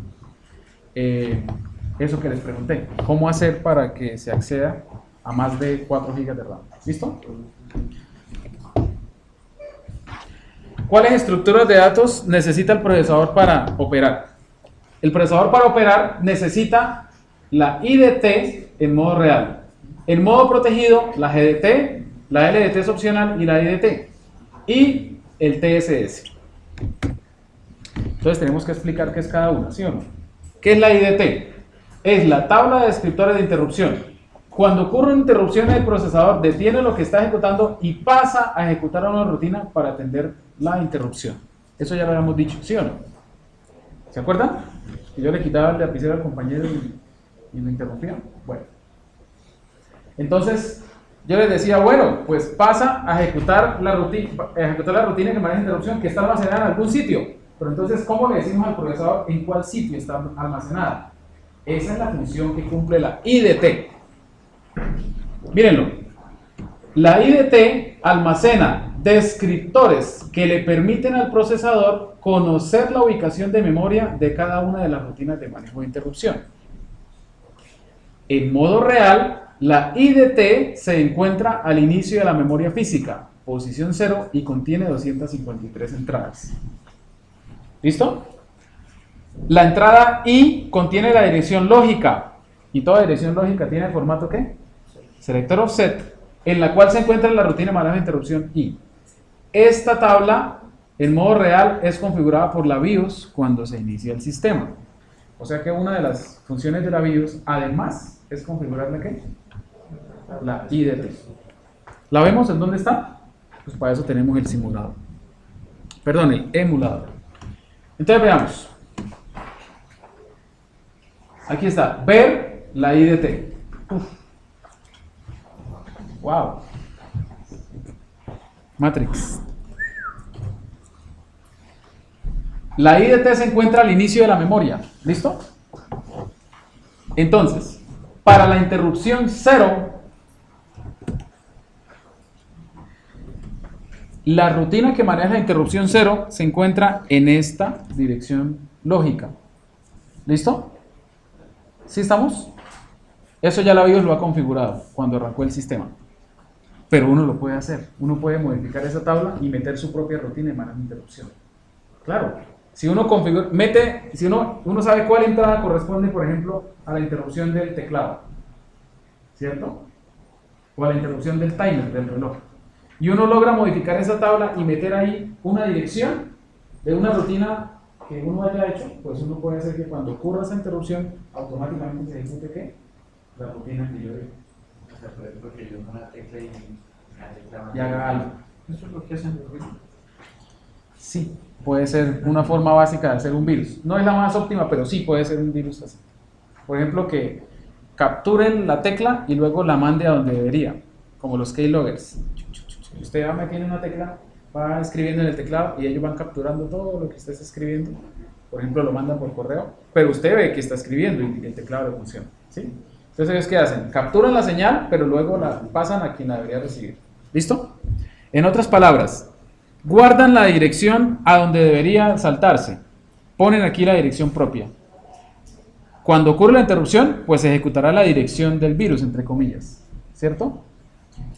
eso que les pregunté, cómo hacer para que se acceda a más de 4 GB de RAM. ¿Listo? ¿Cuáles estructuras de datos necesita el procesador para operar? El procesador para operar necesita la IDT en modo real. En modo protegido, la GDT, la LDT es opcional y la IDT. Y el TSS. Entonces tenemos que explicar qué es cada una, ¿sí o no? ¿Qué es la IDT? Es la tabla de descriptores de interrupción. Cuando ocurre una interrupción, el procesador detiene lo que está ejecutando y pasa a ejecutar una rutina para atender la interrupción. Eso ya lo habíamos dicho, ¿sí o no? ¿Se acuerdan? Que yo le quitaba el lapicero al compañero y lo interrumpía. Bueno. Entonces, yo les decía, bueno, pues pasa a ejecutar la rutina que maneja interrupción que está almacenada en algún sitio. Pero entonces, ¿cómo le decimos al procesador en cuál sitio está almacenada? Esa es la función que cumple la IDT. Mírenlo. La IDT almacena descriptores que le permiten al procesador conocer la ubicación de memoria de cada una de las rutinas de manejo de interrupción. En modo real, la IDT se encuentra al inicio de la memoria física, posición 0, y contiene 253 entradas. ¿Listo? La entrada I contiene la dirección lógica, y toda dirección lógica tiene el formato ¿qué? Selector offset, en la cual se encuentra la rutina de manejo de interrupción I. Esta tabla, en modo real, es configurada por la BIOS cuando se inicia el sistema. O sea que una de las funciones de la BIOS, además, es configurar la ¿qué? La IDT. ¿La vemos en dónde está? Pues para eso tenemos el simulador. Perdón, el emulador. Entonces veamos. Aquí está, ver la IDT. Uf. Wow. Matrix. La IDT se encuentra al inicio de la memoria. ¿Listo? Entonces, para la interrupción 0, la rutina que maneja la interrupción 0 se encuentra en esta dirección lógica. ¿Listo? ¿Sí estamos? Eso ya la BIOS lo ha configurado cuando arrancó el sistema. Pero uno lo puede hacer. Uno puede modificar esa tabla y meter su propia rutina de manejo de interrupción. Claro. Si uno configura, si uno sabe cuál entrada corresponde, por ejemplo, a la interrupción del teclado, ¿cierto? O a la interrupción del timer, del reloj. Y uno logra modificar esa tabla y meter ahí una dirección de una rutina que uno haya hecho, pues uno puede hacer que cuando ocurra esa interrupción, automáticamente se ejecute ¿qué? La rutina que yo digo. O sea, por ejemplo, que yo con la tecla Y haga algo. Eso es lo que hacen los virus. Sí, puede ser una forma básica de hacer un virus. No es la más óptima, pero sí puede ser un virus así. Por ejemplo, que capturen la tecla y luego la mande a donde debería, como los keyloggers. Usted va metiendo una tecla, va escribiendo en el teclado y ellos van capturando todo lo que usted está escribiendo. Por ejemplo, lo mandan por correo, pero usted ve que está escribiendo y el teclado le funciona, ¿sí? Entonces, ellos ¿qué hacen? Capturan la señal, pero luego la pasan a quien la debería recibir. ¿Listo? En otras palabras, guardan la dirección a donde debería saltarse. Ponen aquí la dirección propia. Cuando ocurre la interrupción, pues se ejecutará la dirección del virus, entre comillas, ¿cierto?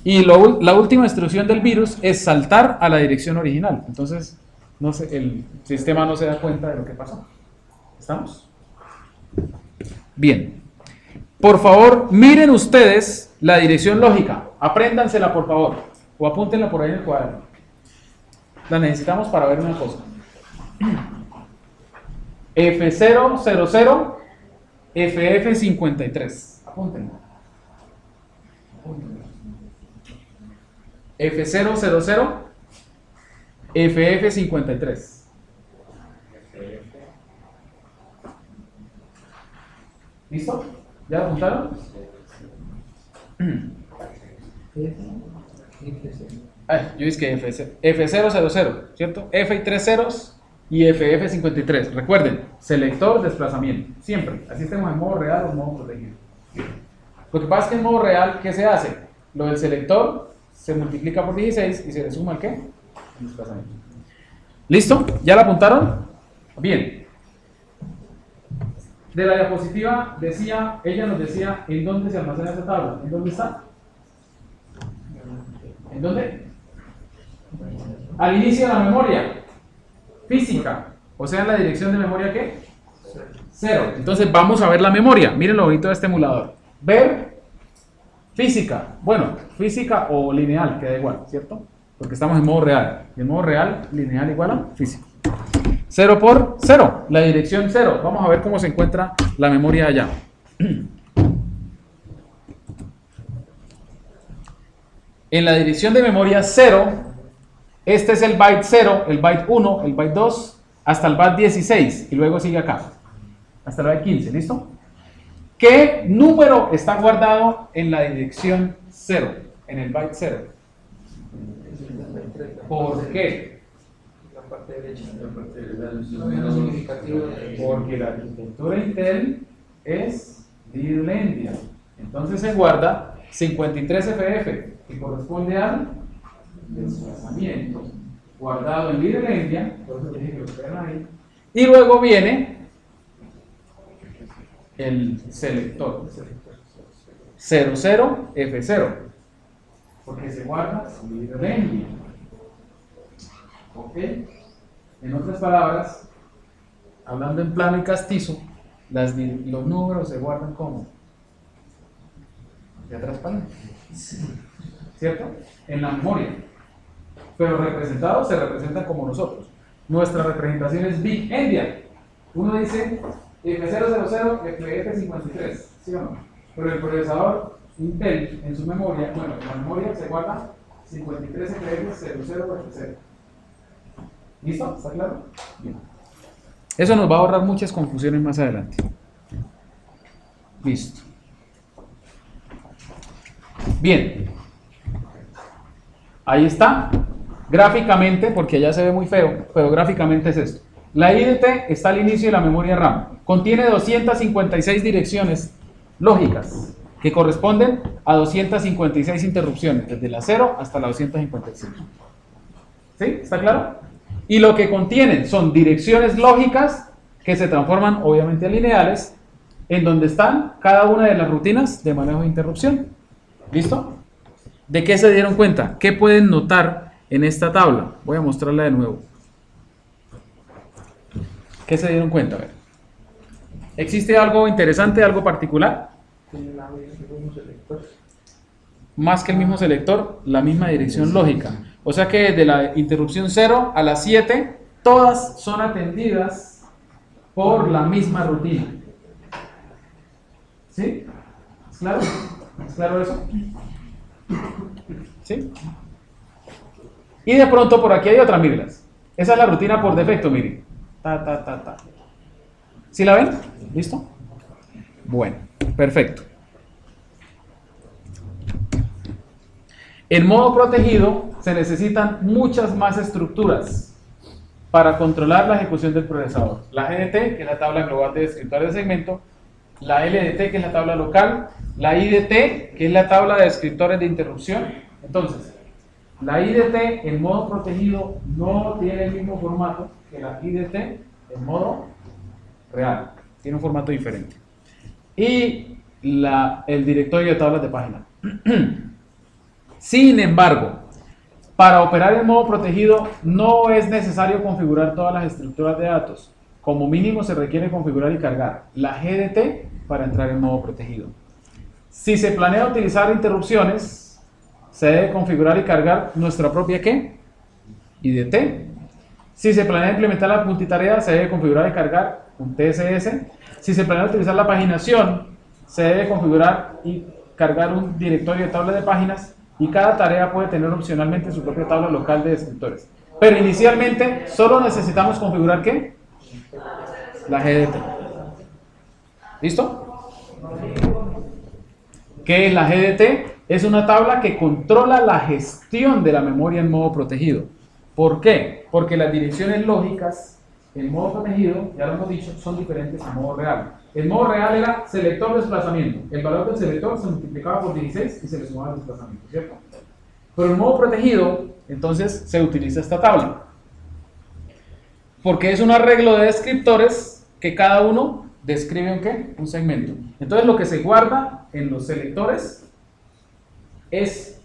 Y la última instrucción del virus es saltar a la dirección original. Entonces, el sistema no se da cuenta de lo que pasó. ¿Estamos? Bien. Por favor, miren ustedes la dirección lógica. Apréndansela, por favor. O apúntenla por ahí en el cuaderno. La necesitamos para ver una cosa. F000, FF53. Apúntenla. F000, FF53. ¿Listo? ¿Ya lo apuntaron? Yo dije que F000, ¿cierto? F y 3 ceros y FF53. Recuerden, selector, desplazamiento. Siempre. Así estemos en modo real o en modo protegido. Lo que pasa es que en modo real, ¿qué se hace? Lo del selector se multiplica por 16 y se le suma el ¿qué? El desplazamiento. ¿Listo? ¿Ya la apuntaron? Bien. De la diapositiva ella nos decía en dónde se almacena esa tabla. ¿En dónde está? ¿En dónde? Al inicio de la memoria física. O sea, en la dirección de memoria ¿qué? 0. Entonces vamos a ver la memoria. Miren lo bonito de este emulador. Ver física. Bueno, física o lineal, queda igual, ¿cierto? Porque estamos en modo real. Y en modo real, lineal igual a físico. 0 por 0, la dirección 0. Vamos a ver cómo se encuentra la memoria allá. En la dirección de memoria 0, este es el byte 0, el byte 1, el byte 2, hasta el byte 16, y luego sigue acá, hasta el byte 15, ¿listo? ¿Qué número está guardado en la dirección 0, en el byte 0? ¿Por qué? La parte derecha. Porque la arquitectura Intel es little endian. Entonces se guarda 53FF, que corresponde al desplazamiento, guardado en little endian, por eso dije que lo esperan ahí. Y luego viene el selector. 00F0, porque se guarda linearly. ¿Ok? En otras palabras, hablando en plano y castizo, los números se guardan como de atrás para adelante, ¿cierto? En la memoria, pero representados se representan como nosotros. Nuestra representación es big endian. Uno dice F000, F53, ¿sí o no? Pero el procesador Intel en su memoria, bueno, en la memoria se guarda 53 FF 00F0. ¿Listo? ¿Está claro? Bien. Eso nos va a ahorrar muchas confusiones más adelante. Listo. Bien. Ahí está. Gráficamente, porque ya se ve muy feo, pero gráficamente es esto. La IDT está al inicio de la memoria RAM. Contiene 256 direcciones lógicas que corresponden a 256 interrupciones, desde la 0 hasta la 255. ¿Sí? ¿Está claro? Y lo que contienen son direcciones lógicas que se transforman obviamente a lineales, en donde están cada una de las rutinas de manejo de interrupción. ¿Listo? ¿De qué se dieron cuenta? ¿Qué pueden notar en esta tabla? Voy a mostrarla de nuevo. ¿Qué se dieron cuenta? A ver. ¿Existe algo interesante, algo particular? Más que el mismo selector, la misma dirección lógica. O sea que de la interrupción 0 a la 7, todas son atendidas por la misma rutina. ¿Sí? ¿Es claro? ¿Es claro eso? ¿Sí? Y de pronto por aquí hay otra, mírenlas. Esa es la rutina por defecto, miren. Ta. ¿Sí la ven? ¿Listo? Bueno, perfecto. En modo protegido se necesitan muchas más estructuras para controlar la ejecución del procesador. La GDT, que es la tabla global de descriptores de segmento, la LDT, que es la tabla local, la IDT, que es la tabla de descriptores de interrupción. Entonces, la IDT en modo protegido no tiene el mismo formato que la IDT en modo real, tiene un formato diferente. Y el directorio de tablas de página. Sin embargo, para operar en modo protegido no es necesario configurar todas las estructuras de datos. Como mínimo se requiere configurar y cargar la GDT para entrar en modo protegido. Si se planea utilizar interrupciones, se debe configurar y cargar nuestra propia ¿qué? IDT. Si se planea implementar la multitarea, se debe configurar y cargar un TSS. Si se planea utilizar la paginación, se debe configurar y cargar un directorio de tablas de páginas. Y cada tarea puede tener opcionalmente su propia tabla local de descriptores. Pero inicialmente solo necesitamos configurar ¿qué? La GDT. ¿Listo? ¿Qué es la GDT? Es una tabla que controla la gestión de la memoria en modo protegido. ¿Por qué? Porque las direcciones lógicas en modo protegido, ya lo hemos dicho, son diferentes a modo real. El modo real era selector desplazamiento. El valor del selector se multiplicaba por 16 y se le sumaba el desplazamiento, ¿cierto? Pero en modo protegido, entonces se utiliza esta tabla. Porque es un arreglo de descriptores que cada uno describe ¿un qué? Un segmento. Entonces lo que se guarda en los selectores es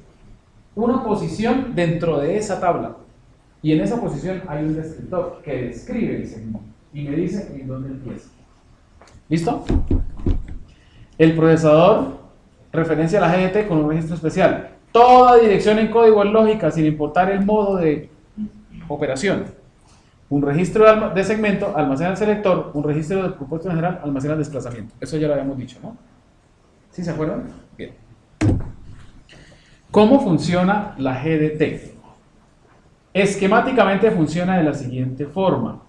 una posición dentro de esa tabla. Y en esa posición hay un descriptor que describe el segmento y me dice en dónde empieza. ¿Listo? El procesador referencia a la GDT con un registro especial. Toda dirección en código es lógica sin importar el modo de operación. Un registro de segmento almacena el selector, un registro de propósito general almacena el desplazamiento. Eso ya lo habíamos dicho, ¿no? ¿Sí se acuerdan? Bien. ¿Cómo funciona la GDT? Esquemáticamente funciona de la siguiente forma.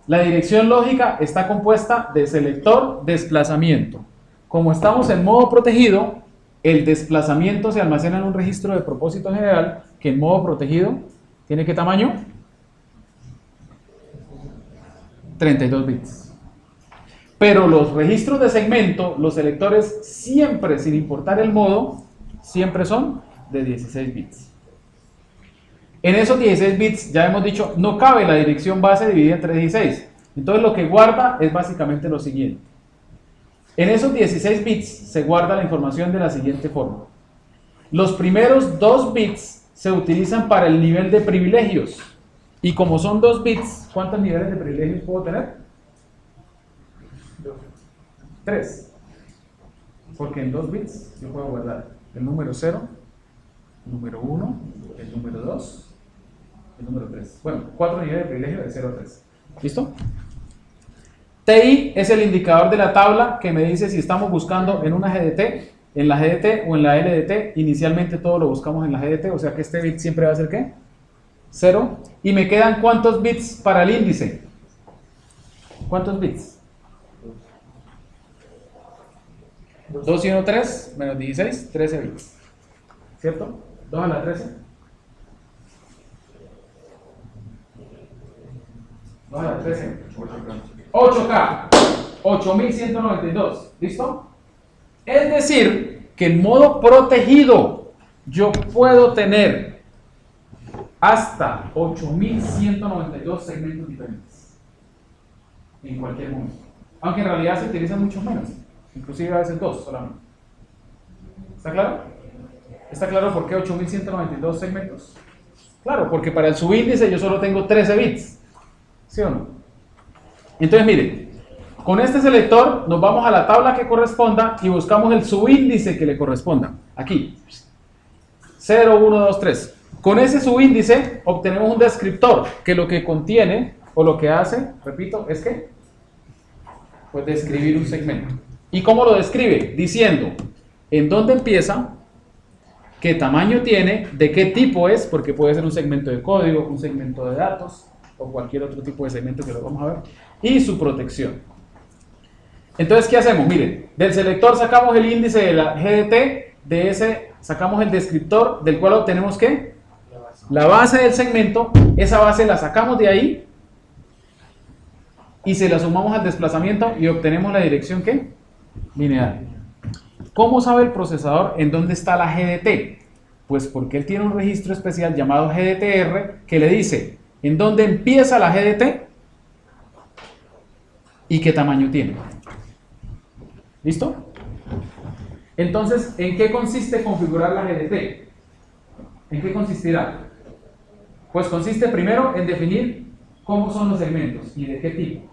La dirección lógica está compuesta de selector, desplazamiento. Como estamos en modo protegido, el desplazamiento se almacena en un registro de propósito general que en modo protegido tiene ¿qué tamaño? 32 bits. Pero los registros de segmento, los selectores, siempre, sin importar el modo, siempre son de 16 bits. En esos 16 bits, ya hemos dicho, no cabe la dirección base dividida entre 16. Entonces lo que guarda es básicamente lo siguiente. En esos 16 bits se guarda la información de la siguiente forma. Los primeros 2 bits se utilizan para el nivel de privilegios. Y como son 2 bits, ¿cuántos niveles de privilegios puedo tener? 3. Porque en 2 bits yo puedo guardar el número 0, el número 1, el número 2, el número 3. Bueno, 4 niveles de privilegio de 0 a 3. ¿Listo? TI es el indicador de la tabla que me dice si estamos buscando en una GDT, en la GDT o en la LDT. Inicialmente todo lo buscamos en la GDT, o sea que este bit siempre va a ser ¿qué? 0. Y me quedan ¿cuántos bits para el índice? ¿Cuántos bits? 2 y 1, 3, menos 16, 13 bits. ¿Cierto? 2 a la 13. 2 a la 13. 8K. 8192. ¿Listo? Es decir, que en modo protegido yo puedo tener hasta 8192 segmentos diferentes en cualquier momento. Aunque en realidad se utilizan mucho menos. Inclusive a veces 2 solamente. ¿Está claro? ¿Está claro por qué 8192 segmentos? Claro, porque para el subíndice yo solo tengo 13 bits. ¿Sí o no? Entonces miren, con este selector nos vamos a la tabla que corresponda y buscamos el subíndice que le corresponda. Aquí. 0, 1, 2, 3. Con ese subíndice obtenemos un descriptor que lo que contiene o lo que hace, repito, es que pues describir un segmento. ¿Y cómo lo describe? Diciendo en dónde empieza, qué tamaño tiene, de qué tipo es, porque puede ser un segmento de código, un segmento de datos o cualquier otro tipo de segmento que lo vamos a ver, y su protección. Entonces, ¿qué hacemos? Miren, del selector sacamos el índice de la GDT, de ese sacamos el descriptor del cual obtenemos ¿qué? La base del segmento. Esa base la sacamos de ahí y se la sumamos al desplazamiento y obtenemos la dirección ¿qué? Lineal. ¿Cómo sabe el procesador en dónde está la GDT? Pues porque él tiene un registro especial llamado GDTR que le dice en dónde empieza la GDT y qué tamaño tiene. ¿Listo? Entonces, ¿en qué consiste configurar la GDT? ¿En qué consistirá? Pues consiste primero en definir cómo son los segmentos y de qué tipo.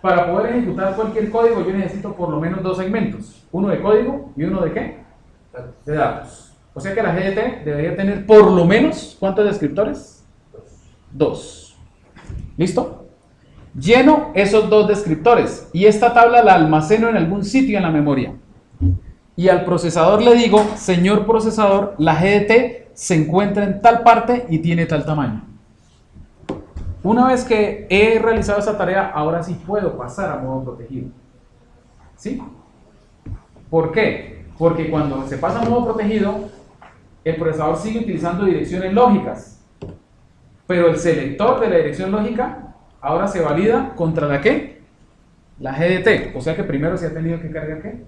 Para poder ejecutar cualquier código yo necesito por lo menos 2 segmentos. Uno de código y uno de ¿qué? De datos. O sea que la GDT debería tener por lo menos ¿cuántos descriptores? 2. ¿Listo? Lleno esos 2 descriptores y esta tabla la almaceno en algún sitio en la memoria. Y al procesador le digo, señor procesador, la GDT se encuentra en tal parte y tiene tal tamaño. Una vez que he realizado esa tarea, ahora sí puedo pasar a modo protegido. ¿Sí? ¿Por qué? Porque cuando se pasa a modo protegido, el procesador sigue utilizando direcciones lógicas. Pero el selector de la dirección lógica ahora se valida contra la ¿qué? La GDT. O sea que primero se ha tenido que cargar ¿qué?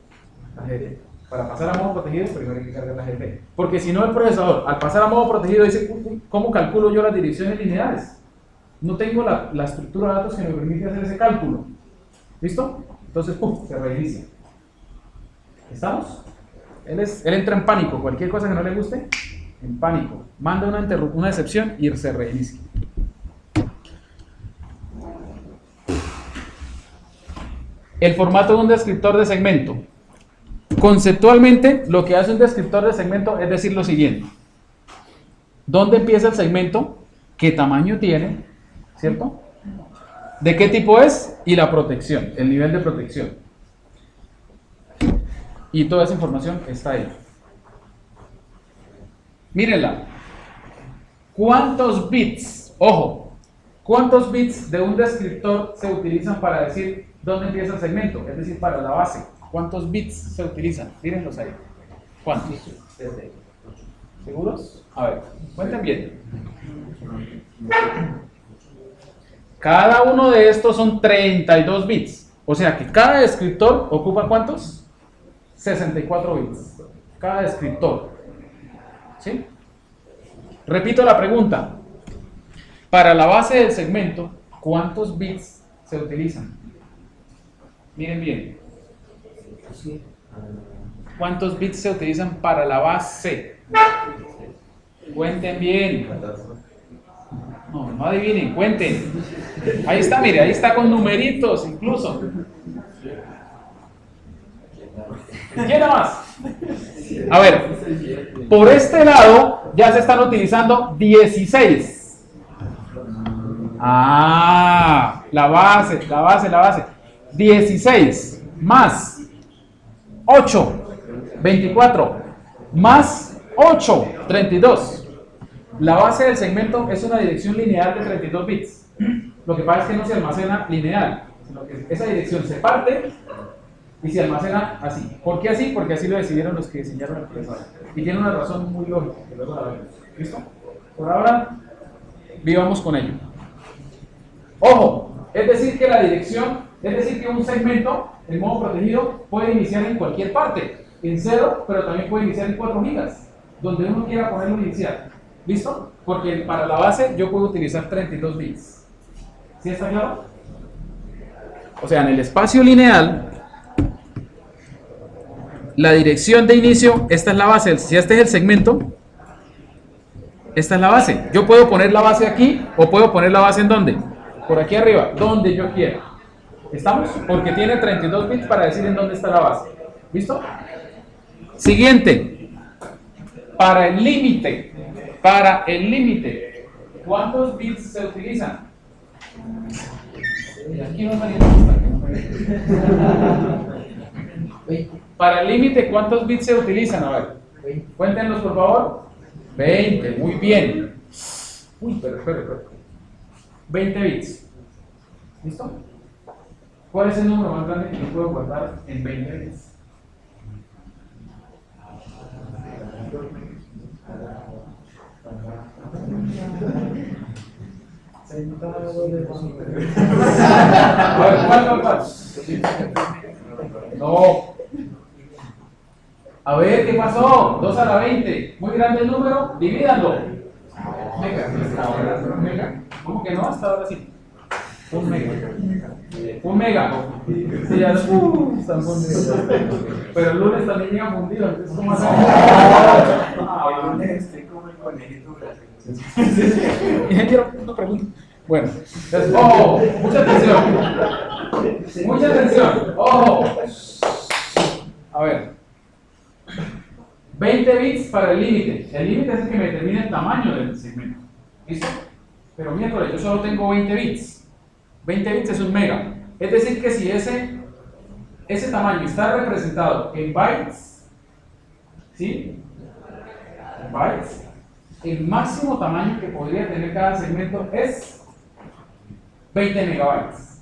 La GDT. Para pasar a modo protegido, primero hay que cargar la GDT. Porque si no, el procesador, al pasar a modo protegido, dice, ¿cómo calculo yo las direcciones lineales? No tengo la estructura de datos que me permite hacer ese cálculo. ¿Listo? Entonces, se reinicia. ¿Estamos? Él entra en pánico. Cualquier cosa que no le guste, en pánico. Manda una excepción y se reinicia. El formato de un descriptor de segmento. Conceptualmente, lo que hace un descriptor de segmento es decir lo siguiente. ¿Dónde empieza el segmento? ¿Qué tamaño tiene? ¿Cierto? ¿De qué tipo es? Y la protección, el nivel de protección. Y toda esa información está ahí. Mírenla. ¿Cuántos bits? Ojo. ¿Cuántos bits de un descriptor se utilizan para decir dónde empieza el segmento? Es decir, para la base. ¿Cuántos bits se utilizan? Mírenlos ahí. ¿Cuántos? ¿Seguros? A ver, cuenten bien. Cada uno de estos son 32 bits. O sea que cada descriptor ocupa ¿cuántos? 64 bits. Cada descriptor. ¿Sí? Repito la pregunta. Para la base del segmento, ¿cuántos bits se utilizan? Miren bien. Sí. ¿Cuántos bits se utilizan para la base? Cuenten bien. No, no adivinen, cuenten. Ahí está, mire, ahí está con numeritos incluso. ¿Quién más? A ver, por este lado ya se están utilizando 16. Ah, la base. 16 más 8, 24, más 8, 32. La base del segmento es una dirección lineal de 32 bits. Lo que pasa es que no se almacena lineal, sino que esa dirección se parte y se almacena así. ¿Por qué así? Porque así lo decidieron los que diseñaron el procesador. Y tiene una razón muy lógica, que luego la veremos. ¿Listo? Por ahora, vivamos con ello. Ojo, es decir que la dirección, es decir que un segmento en modo protegido puede iniciar en cualquier parte, en 0, pero también puede iniciar en 4 gigas, donde uno quiera ponerlo inicial. ¿Listo? Porque para la base yo puedo utilizar 32 bits. ¿Sí está claro? O sea, en el espacio lineal, la dirección de inicio, esta es la base. Si este es el segmento, esta es la base. Yo puedo poner la base aquí o puedo poner la base en ¿dónde? Por aquí arriba, donde yo quiera. ¿Estamos? Porque tiene 32 bits para decir en dónde está la base. ¿Listo? Siguiente. Para el límite. ¿Cuántos bits se utilizan? Y aquí no me Para el límite, ¿cuántos bits se utilizan? A ver, cuéntenos por favor. 20, muy bien. Uy, pero. 20 bits. ¿Listo? ¿Cuál es el número más grande que yo puedo guardar en 20 bits? A ver, ¿cuál? No. A ver, ¿qué pasó? 2 a la 20. Muy grande el número, divídanlo. Mega. ¿Cómo que no? Hasta ahora sí. Un mega. Sí, ya están fundidos. Pero el lunes también llega fundido. Entonces, ¿cómo hacemos? El lunes estoy como el conejito brasileño. Ingeniero, no pregunto. Bueno, entonces, ojo, mucha atención, ojo. A ver, 20 bits para el límite. El límite es el que me determina el tamaño del segmento. ¿Listo? Pero miércoles, yo solo tengo 20 bits. 20 bits es un mega. Es decir, que si ese tamaño está representado en bytes, ¿sí? En bytes, el máximo tamaño que podría tener cada segmento es 20 megabytes.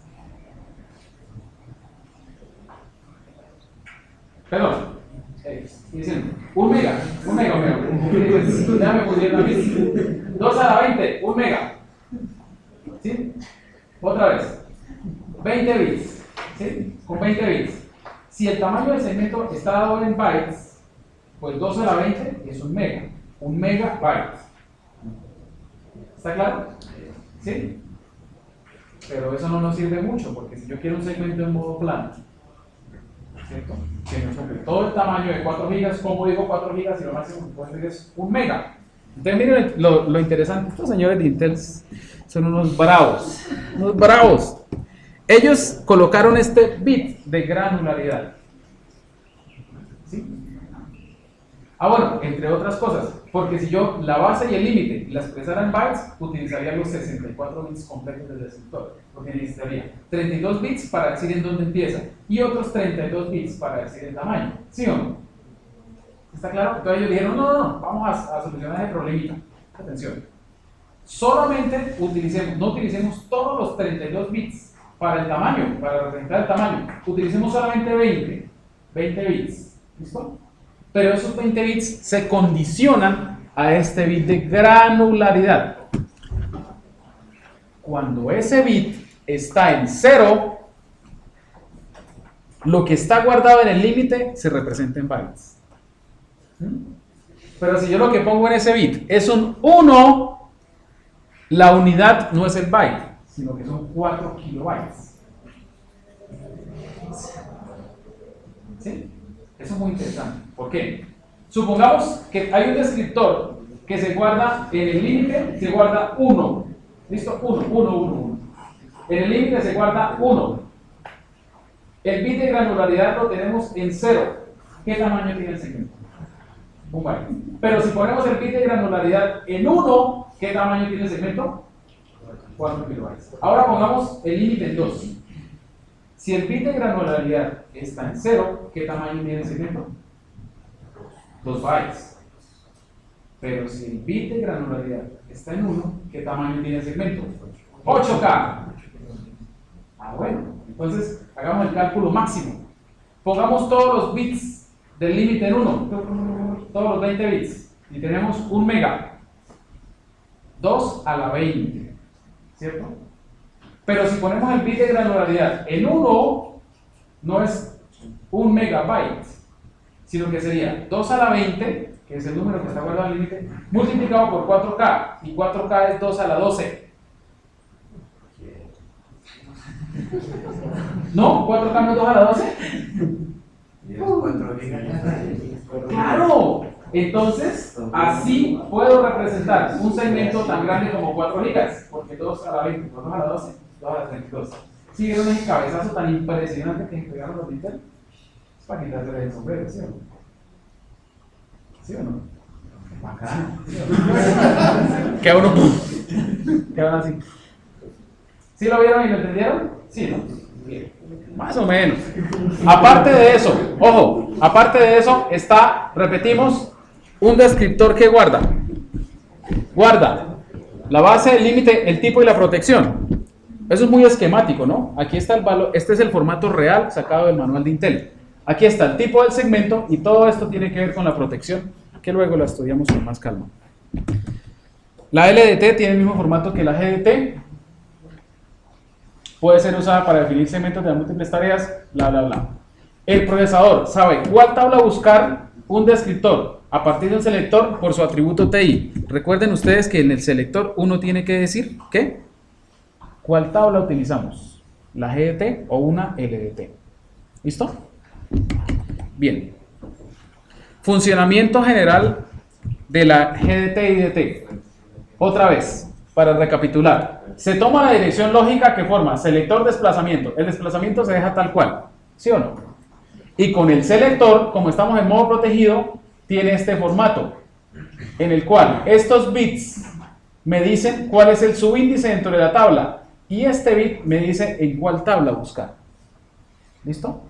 Perdón. Dicen, un mega. Ya me pusieron a mí. 2 a la 20, un mega. ¿Sí? Otra vez. 20 bits. ¿Sí? Con 20 bits. Si el tamaño del segmento está dado en bytes, pues 2 a la 20 es un mega. Un megabyte. ¿Está claro? ¿Sí? Pero eso no nos sirve mucho, porque si yo quiero un segmento en modo plano, ¿cierto? Que me ocupe todo el tamaño de 4 gigas, ¿cómo digo 4 gigas? Y lo máximo que puedo decir es un mega. Entonces miren lo interesante, estos señores de Intel son unos bravos. Ellos colocaron este bit de granularidad. ¿Sí? Bueno, entre otras cosas, porque si yo la base y el límite la expresara en bytes, utilizaría los 64 bits completos del descriptor, porque necesitaría 32 bits para decir en dónde empieza y otros 32 bits para decir el tamaño. ¿Sí o no? ¿Está claro? Entonces ellos dijeron, no, vamos a solucionar ese problemita. Atención. Solamente no utilicemos todos los 32 bits para el tamaño, para representar el tamaño. Utilicemos solamente 20 bits. ¿Listo? Pero esos 20 bits se condicionan a este bit de granularidad. Cuando ese bit está en 0, lo que está guardado en el límite se representa en bytes. Pero si yo lo que pongo en ese bit es un 1, la unidad no es el byte, sino que son 4 kilobytes. ¿Sí? Eso es muy interesante. ¿Por qué? Supongamos que hay un descriptor que se guarda en el límite, se guarda 1. ¿Listo? 1, 1, 1, 1. En el límite se guarda 1. El bit de granularidad lo tenemos en 0. ¿Qué tamaño tiene el segmento? 1 byte. Pero si ponemos el bit de granularidad en 1, ¿qué tamaño tiene el segmento? 4 kilobytes. Ahora pongamos el límite en 2. Si el bit de granularidad está en 0, ¿qué tamaño tiene el segmento? 2 bytes. Pero si el bit de granularidad está en 1, ¿qué tamaño tiene el segmento? 8K. Bueno, entonces hagamos el cálculo máximo. Pongamos todos los bits del límite en 1, todos los 20 bits, y tenemos 1 mega. 2 a la 20, ¿cierto? Pero si ponemos el bit de granularidad en 1, no es 1 megabyte, sino que sería 2 a la 20, que es el número que está guardado al límite, multiplicado por 4K, y 4K es 2 a la 12. ¿No? ¿4K no es 2 a la 12? ¡Claro! Entonces, así puedo representar un segmento tan grande como 4 gigas, porque 2 a la 20, 2 a la 12, 2 a la 32. ¿Sí vieron el cabezazo tan impresionante que entregaron los Intel? Es para quitarse el sombrero, ¿sí o no? ¿Sí o no? Bacán. ¿Sí o no? Queda uno, queda así. ¿Sí lo vieron y lo entendieron? Sí, ¿no? Bien. Más o menos. Aparte de eso, ojo, aparte de eso está, repetimos, un descriptor que guarda la base, el límite, el tipo y la protección. Eso es muy esquemático, ¿no? Aquí está el valor, este es el formato real sacado del manual de Intel. Aquí está el tipo del segmento y todo esto tiene que ver con la protección, que luego la estudiamos con más calma. La LDT tiene el mismo formato que la GDT. Puede ser usada para definir segmentos de múltiples tareas, bla, bla, bla. El procesador sabe cuál tabla buscar un descriptor a partir de un selector por su atributo TI. Recuerden ustedes que en el selector uno tiene que decir ¿qué? ¿Cuál tabla utilizamos? ¿La GDT o una LDT? ¿Listo? Bien. Funcionamiento general de la GDT y DT. Otra vez, para recapitular. Se toma la dirección lógica que forma selector desplazamiento. El desplazamiento se deja tal cual, ¿sí o no? Y con el selector, como estamos en modo protegido, tiene este formato, en el cual estos bits me dicen cuál es el subíndice dentro de la tabla, y este bit me dice en cuál tabla buscar. ¿Listo?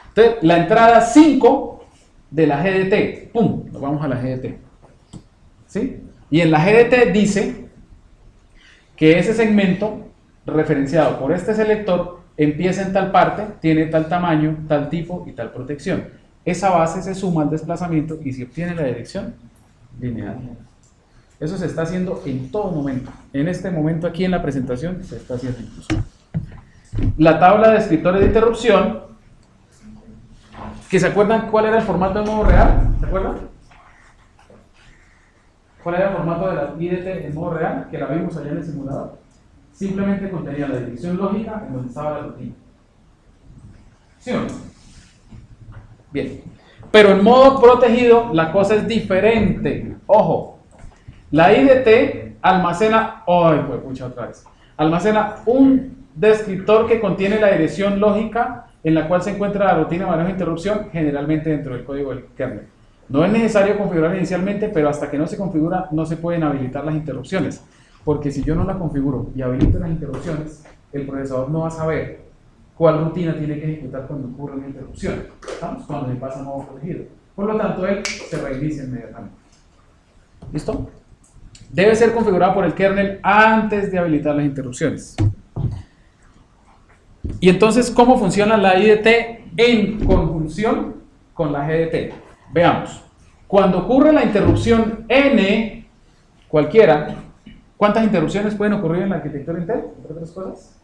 Entonces, la entrada 5 de la GDT, ¡pum! Nos vamos a la GDT. ¿Sí? Y en la GDT dice que ese segmento referenciado por este selector empieza en tal parte, tiene tal tamaño, tal tipo y tal protección. Esa base se suma al desplazamiento y se obtiene la dirección lineal. Eso se está haciendo en todo momento. En este momento aquí en la presentación se está haciendo incluso. La tabla de descriptores de interrupción, que se acuerdan cuál era el formato de modo real, ¿se acuerdan? ¿Cuál era el formato de la IDT en modo real? Que la vimos allá en el simulador. Simplemente contenía la dirección lógica en donde estaba la rutina. ¿Sí o no? Bien. Pero en modo protegido la cosa es diferente. Ojo. La IDT almacena, almacena un descriptor que contiene la dirección lógica en la cual se encuentra la rutina de manejo de interrupción, generalmente dentro del código del kernel. No es necesario configurar inicialmente, pero hasta que no se configura no se pueden habilitar las interrupciones, porque si yo no la configuro y habilito las interrupciones, el procesador no va a saber cuál rutina tiene que ejecutar cuando ocurre una interrupción, ¿estamos? Cuando se pasa a modo protegido. Por lo tanto, él se reinicia inmediatamente. ¿Listo? Debe ser configurado por el kernel antes de habilitar las interrupciones. Y entonces, ¿cómo funciona la IDT en conjunción con la GDT? Veamos. Cuando ocurre la interrupción N, cualquiera, ¿cuántas interrupciones pueden ocurrir en la arquitectura Intel? ¿Entre otras cosas?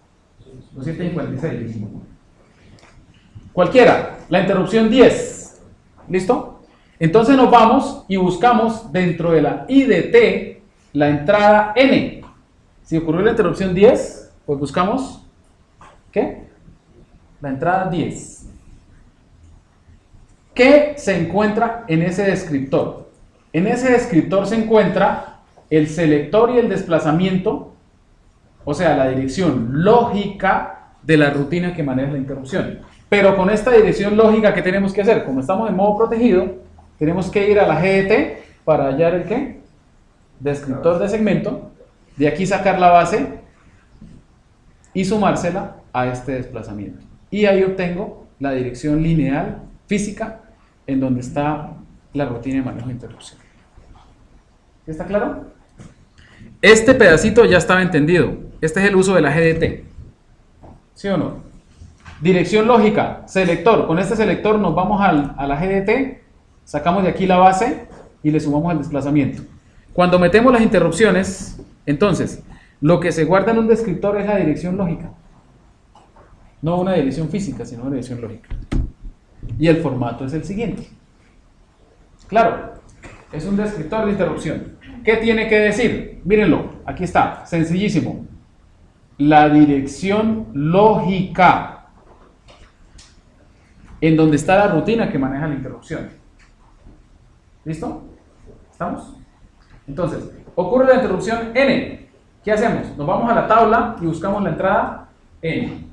256. Cualquiera. La interrupción 10. ¿Listo? Entonces nos vamos y buscamos dentro de la IDT la entrada N. Si ocurrió la interrupción 10, pues buscamos ¿qué? La entrada 10. ¿Qué se encuentra en ese descriptor? En ese descriptor se encuentra el selector y el desplazamiento, o sea, la dirección lógica de la rutina que maneja la interrupción. Pero con esta dirección lógica, ¿qué tenemos que hacer? Como estamos en modo protegido, tenemos que ir a la GDT para hallar el ¿qué? Descriptor de segmento, de aquí sacar la base y sumársela a este desplazamiento. Y ahí obtengo la dirección lineal física en donde está la rutina de manejo de interrupción. ¿Está claro? Este pedacito ya estaba entendido. Este es el uso de la GDT. ¿Sí o no? Dirección lógica, selector. Con este selector nos vamos a la GDT, sacamos de aquí la base y le sumamos el desplazamiento. Cuando metemos las interrupciones, entonces, lo que se guarda en un descriptor es la dirección lógica. No una dirección física, sino una dirección lógica. Y el formato es el siguiente. Claro, es un descriptor de interrupción. ¿Qué tiene que decir? Mírenlo, aquí está, sencillísimo. La dirección lógica en donde está la rutina que maneja la interrupción. ¿Listo? ¿Estamos? Entonces, ocurre la interrupción N. ¿Qué hacemos? Nos vamos a la tabla y buscamos la entrada N.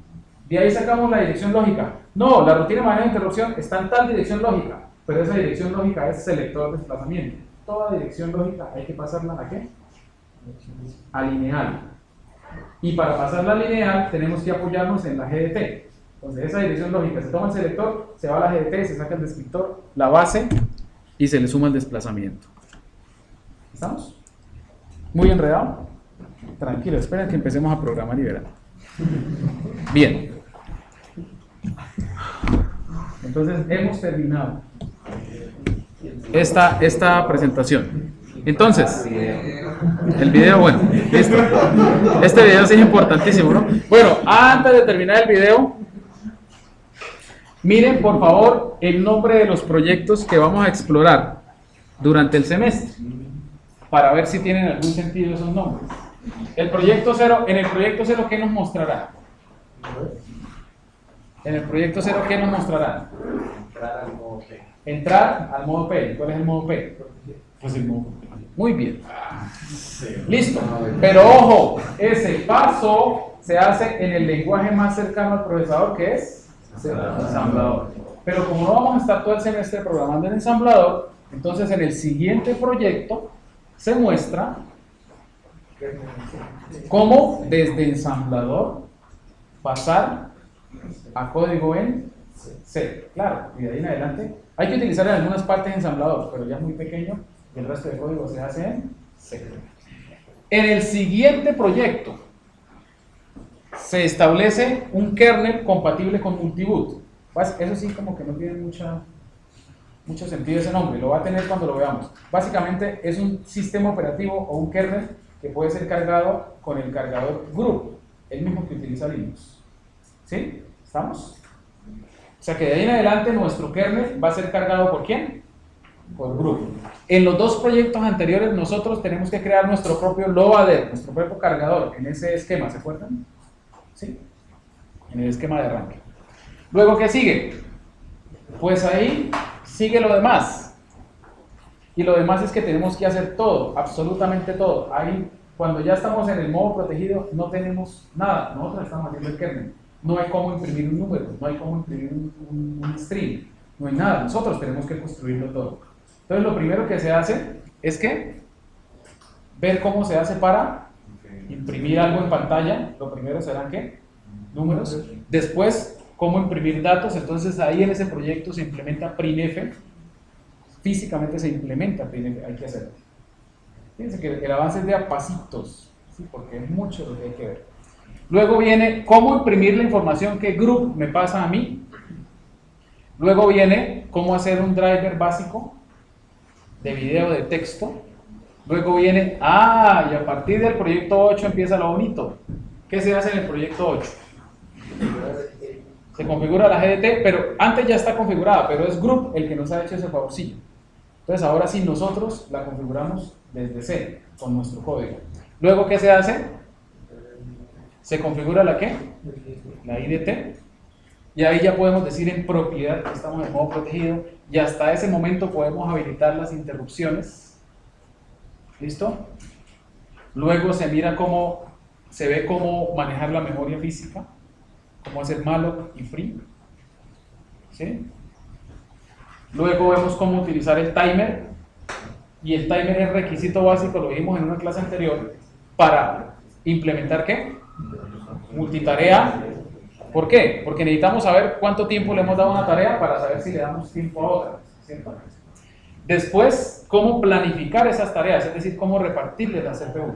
De ahí sacamos la dirección lógica. No, la rutina de manejo de interrupción está en tal dirección lógica, pero esa dirección lógica es selector de desplazamiento. Toda dirección lógica hay que pasarla ¿a qué? A lineal. Y para pasarla a lineal tenemos que apoyarnos en la GDT. Entonces esa dirección lógica, se toma el selector, se va a la GDT, se saca el descriptor, la base y se le suma el desplazamiento. ¿Estamos? ¿Muy enredado? Tranquilo, esperen que empecemos a programar y verán. Bien. Entonces hemos terminado esta presentación. Entonces, el video, bueno, listo. Este video sí es importantísimo, ¿no? Bueno, antes de terminar el video, miren por favor el nombre de los proyectos que vamos a explorar durante el semestre, para ver si tienen algún sentido esos nombres. El proyecto 0, en el proyecto 0, ¿qué nos mostrará? En el proyecto 0, ¿qué nos mostrará? Entrar al modo P. Entrar al modo P. ¿Cuál es el modo P? Pues el modo P. Muy bien. Listo. Pero ojo, ese paso se hace en el lenguaje más cercano al procesador, que es ensamblador. Pero como no vamos a estar todo el semestre programando en ensamblador, entonces en el siguiente proyecto se muestra cómo desde ensamblador pasar a código en C. Claro, y de ahí en adelante hay que utilizar en algunas partes ensamblador, pero ya es muy pequeño y el resto del código se hace en C. En el siguiente proyecto se establece un kernel compatible con multiboot. Eso sí como que no tiene mucho sentido ese nombre, lo va a tener cuando lo veamos. Básicamente es un sistema operativo o un kernel que puede ser cargado con el cargador group, el mismo que utiliza Linux. ¿Sí? ¿Estamos? O sea que de ahí en adelante nuestro kernel va a ser cargado ¿por quién? Por group. En los dos proyectos anteriores nosotros tenemos que crear nuestro propio loader, nuestro propio cargador, en ese esquema, ¿se acuerdan? ¿Sí? En el esquema de arranque. Luego, ¿qué sigue? Pues ahí sigue lo demás. Y lo demás es que tenemos que hacer todo, absolutamente todo. Ahí, cuando ya estamos en el modo protegido, no tenemos nada. Nosotros estamos haciendo el kernel. No hay cómo imprimir un número, no hay cómo imprimir un string, no hay nada. Nosotros tenemos que construirlo todo. Entonces, lo primero que se hace es que ver cómo se hace para imprimir algo en pantalla. Lo primero serán ¿qué? Números. Después, cómo imprimir datos. Entonces, ahí en ese proyecto se implementa printf. Físicamente se implementa printf, hay que hacerlo. Fíjense que el avance es de a pasitos, ¿sí? Porque es mucho lo que hay que ver. Luego viene cómo imprimir la información que group me pasa a mí. Luego viene cómo hacer un driver básico de video, de texto. Luego viene, y a partir del proyecto 8 empieza lo bonito. ¿Qué se hace en el proyecto 8? Se configura la GDT, pero antes ya está configurada, pero es group el que nos ha hecho ese favorcillo. Entonces ahora sí nosotros la configuramos desde C, con nuestro código. Luego, ¿qué se hace? Se configura la ¿qué? La IDT. Y ahí ya podemos decir en propiedad que estamos en modo protegido y hasta ese momento podemos habilitar las interrupciones. ¿Listo? Luego se mira cómo, se ve cómo manejar la memoria física, cómo hacer malloc y free. ¿Sí? Luego vemos cómo utilizar el timer, y el timer es requisito básico, lo vimos en una clase anterior, para implementar ¿qué? Multitarea. ¿Por qué? Porque necesitamos saber cuánto tiempo le hemos dado a una tarea para saber si le damos tiempo a otra, ¿cierto? Después, cómo planificar esas tareas, es decir, cómo repartirle la CPU.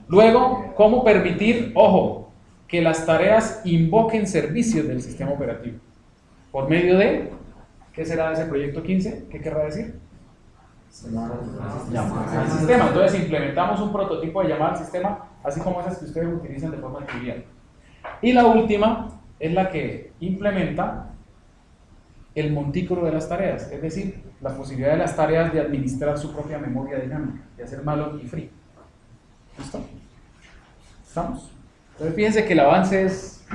Luego, cómo permitir, ojo, que las tareas invoquen servicios del sistema operativo. Por medio de, ¿qué será ese proyecto 15? ¿Qué querrá decir? Llamada al sistema. Entonces implementamos un prototipo de llamada al sistema, así como esas que ustedes utilizan de forma trivial. Y la última es la que implementa el montículo de las tareas, es decir, la posibilidad de las tareas de administrar su propia memoria dinámica, de hacer malloc y free. ¿Listo? ¿Estamos? Entonces fíjense que el avance es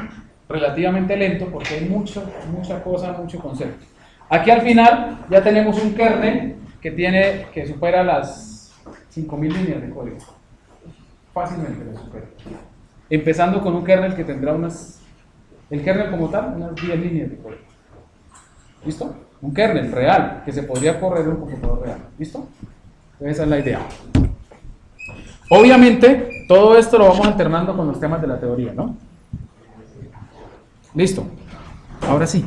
relativamente lento porque hay mucha cosa, mucho concepto. Aquí al final ya tenemos un kernel que supera las 5000 líneas de código. Fácilmente lo supera. Empezando con un kernel que tendrá el kernel como tal, unas 10 líneas de código. ¿Listo? Un kernel real, que se podría correr en un computador real. ¿Listo? Entonces esa es la idea. Obviamente, todo esto lo vamos alternando con los temas de la teoría, ¿no? Listo. Ahora sí.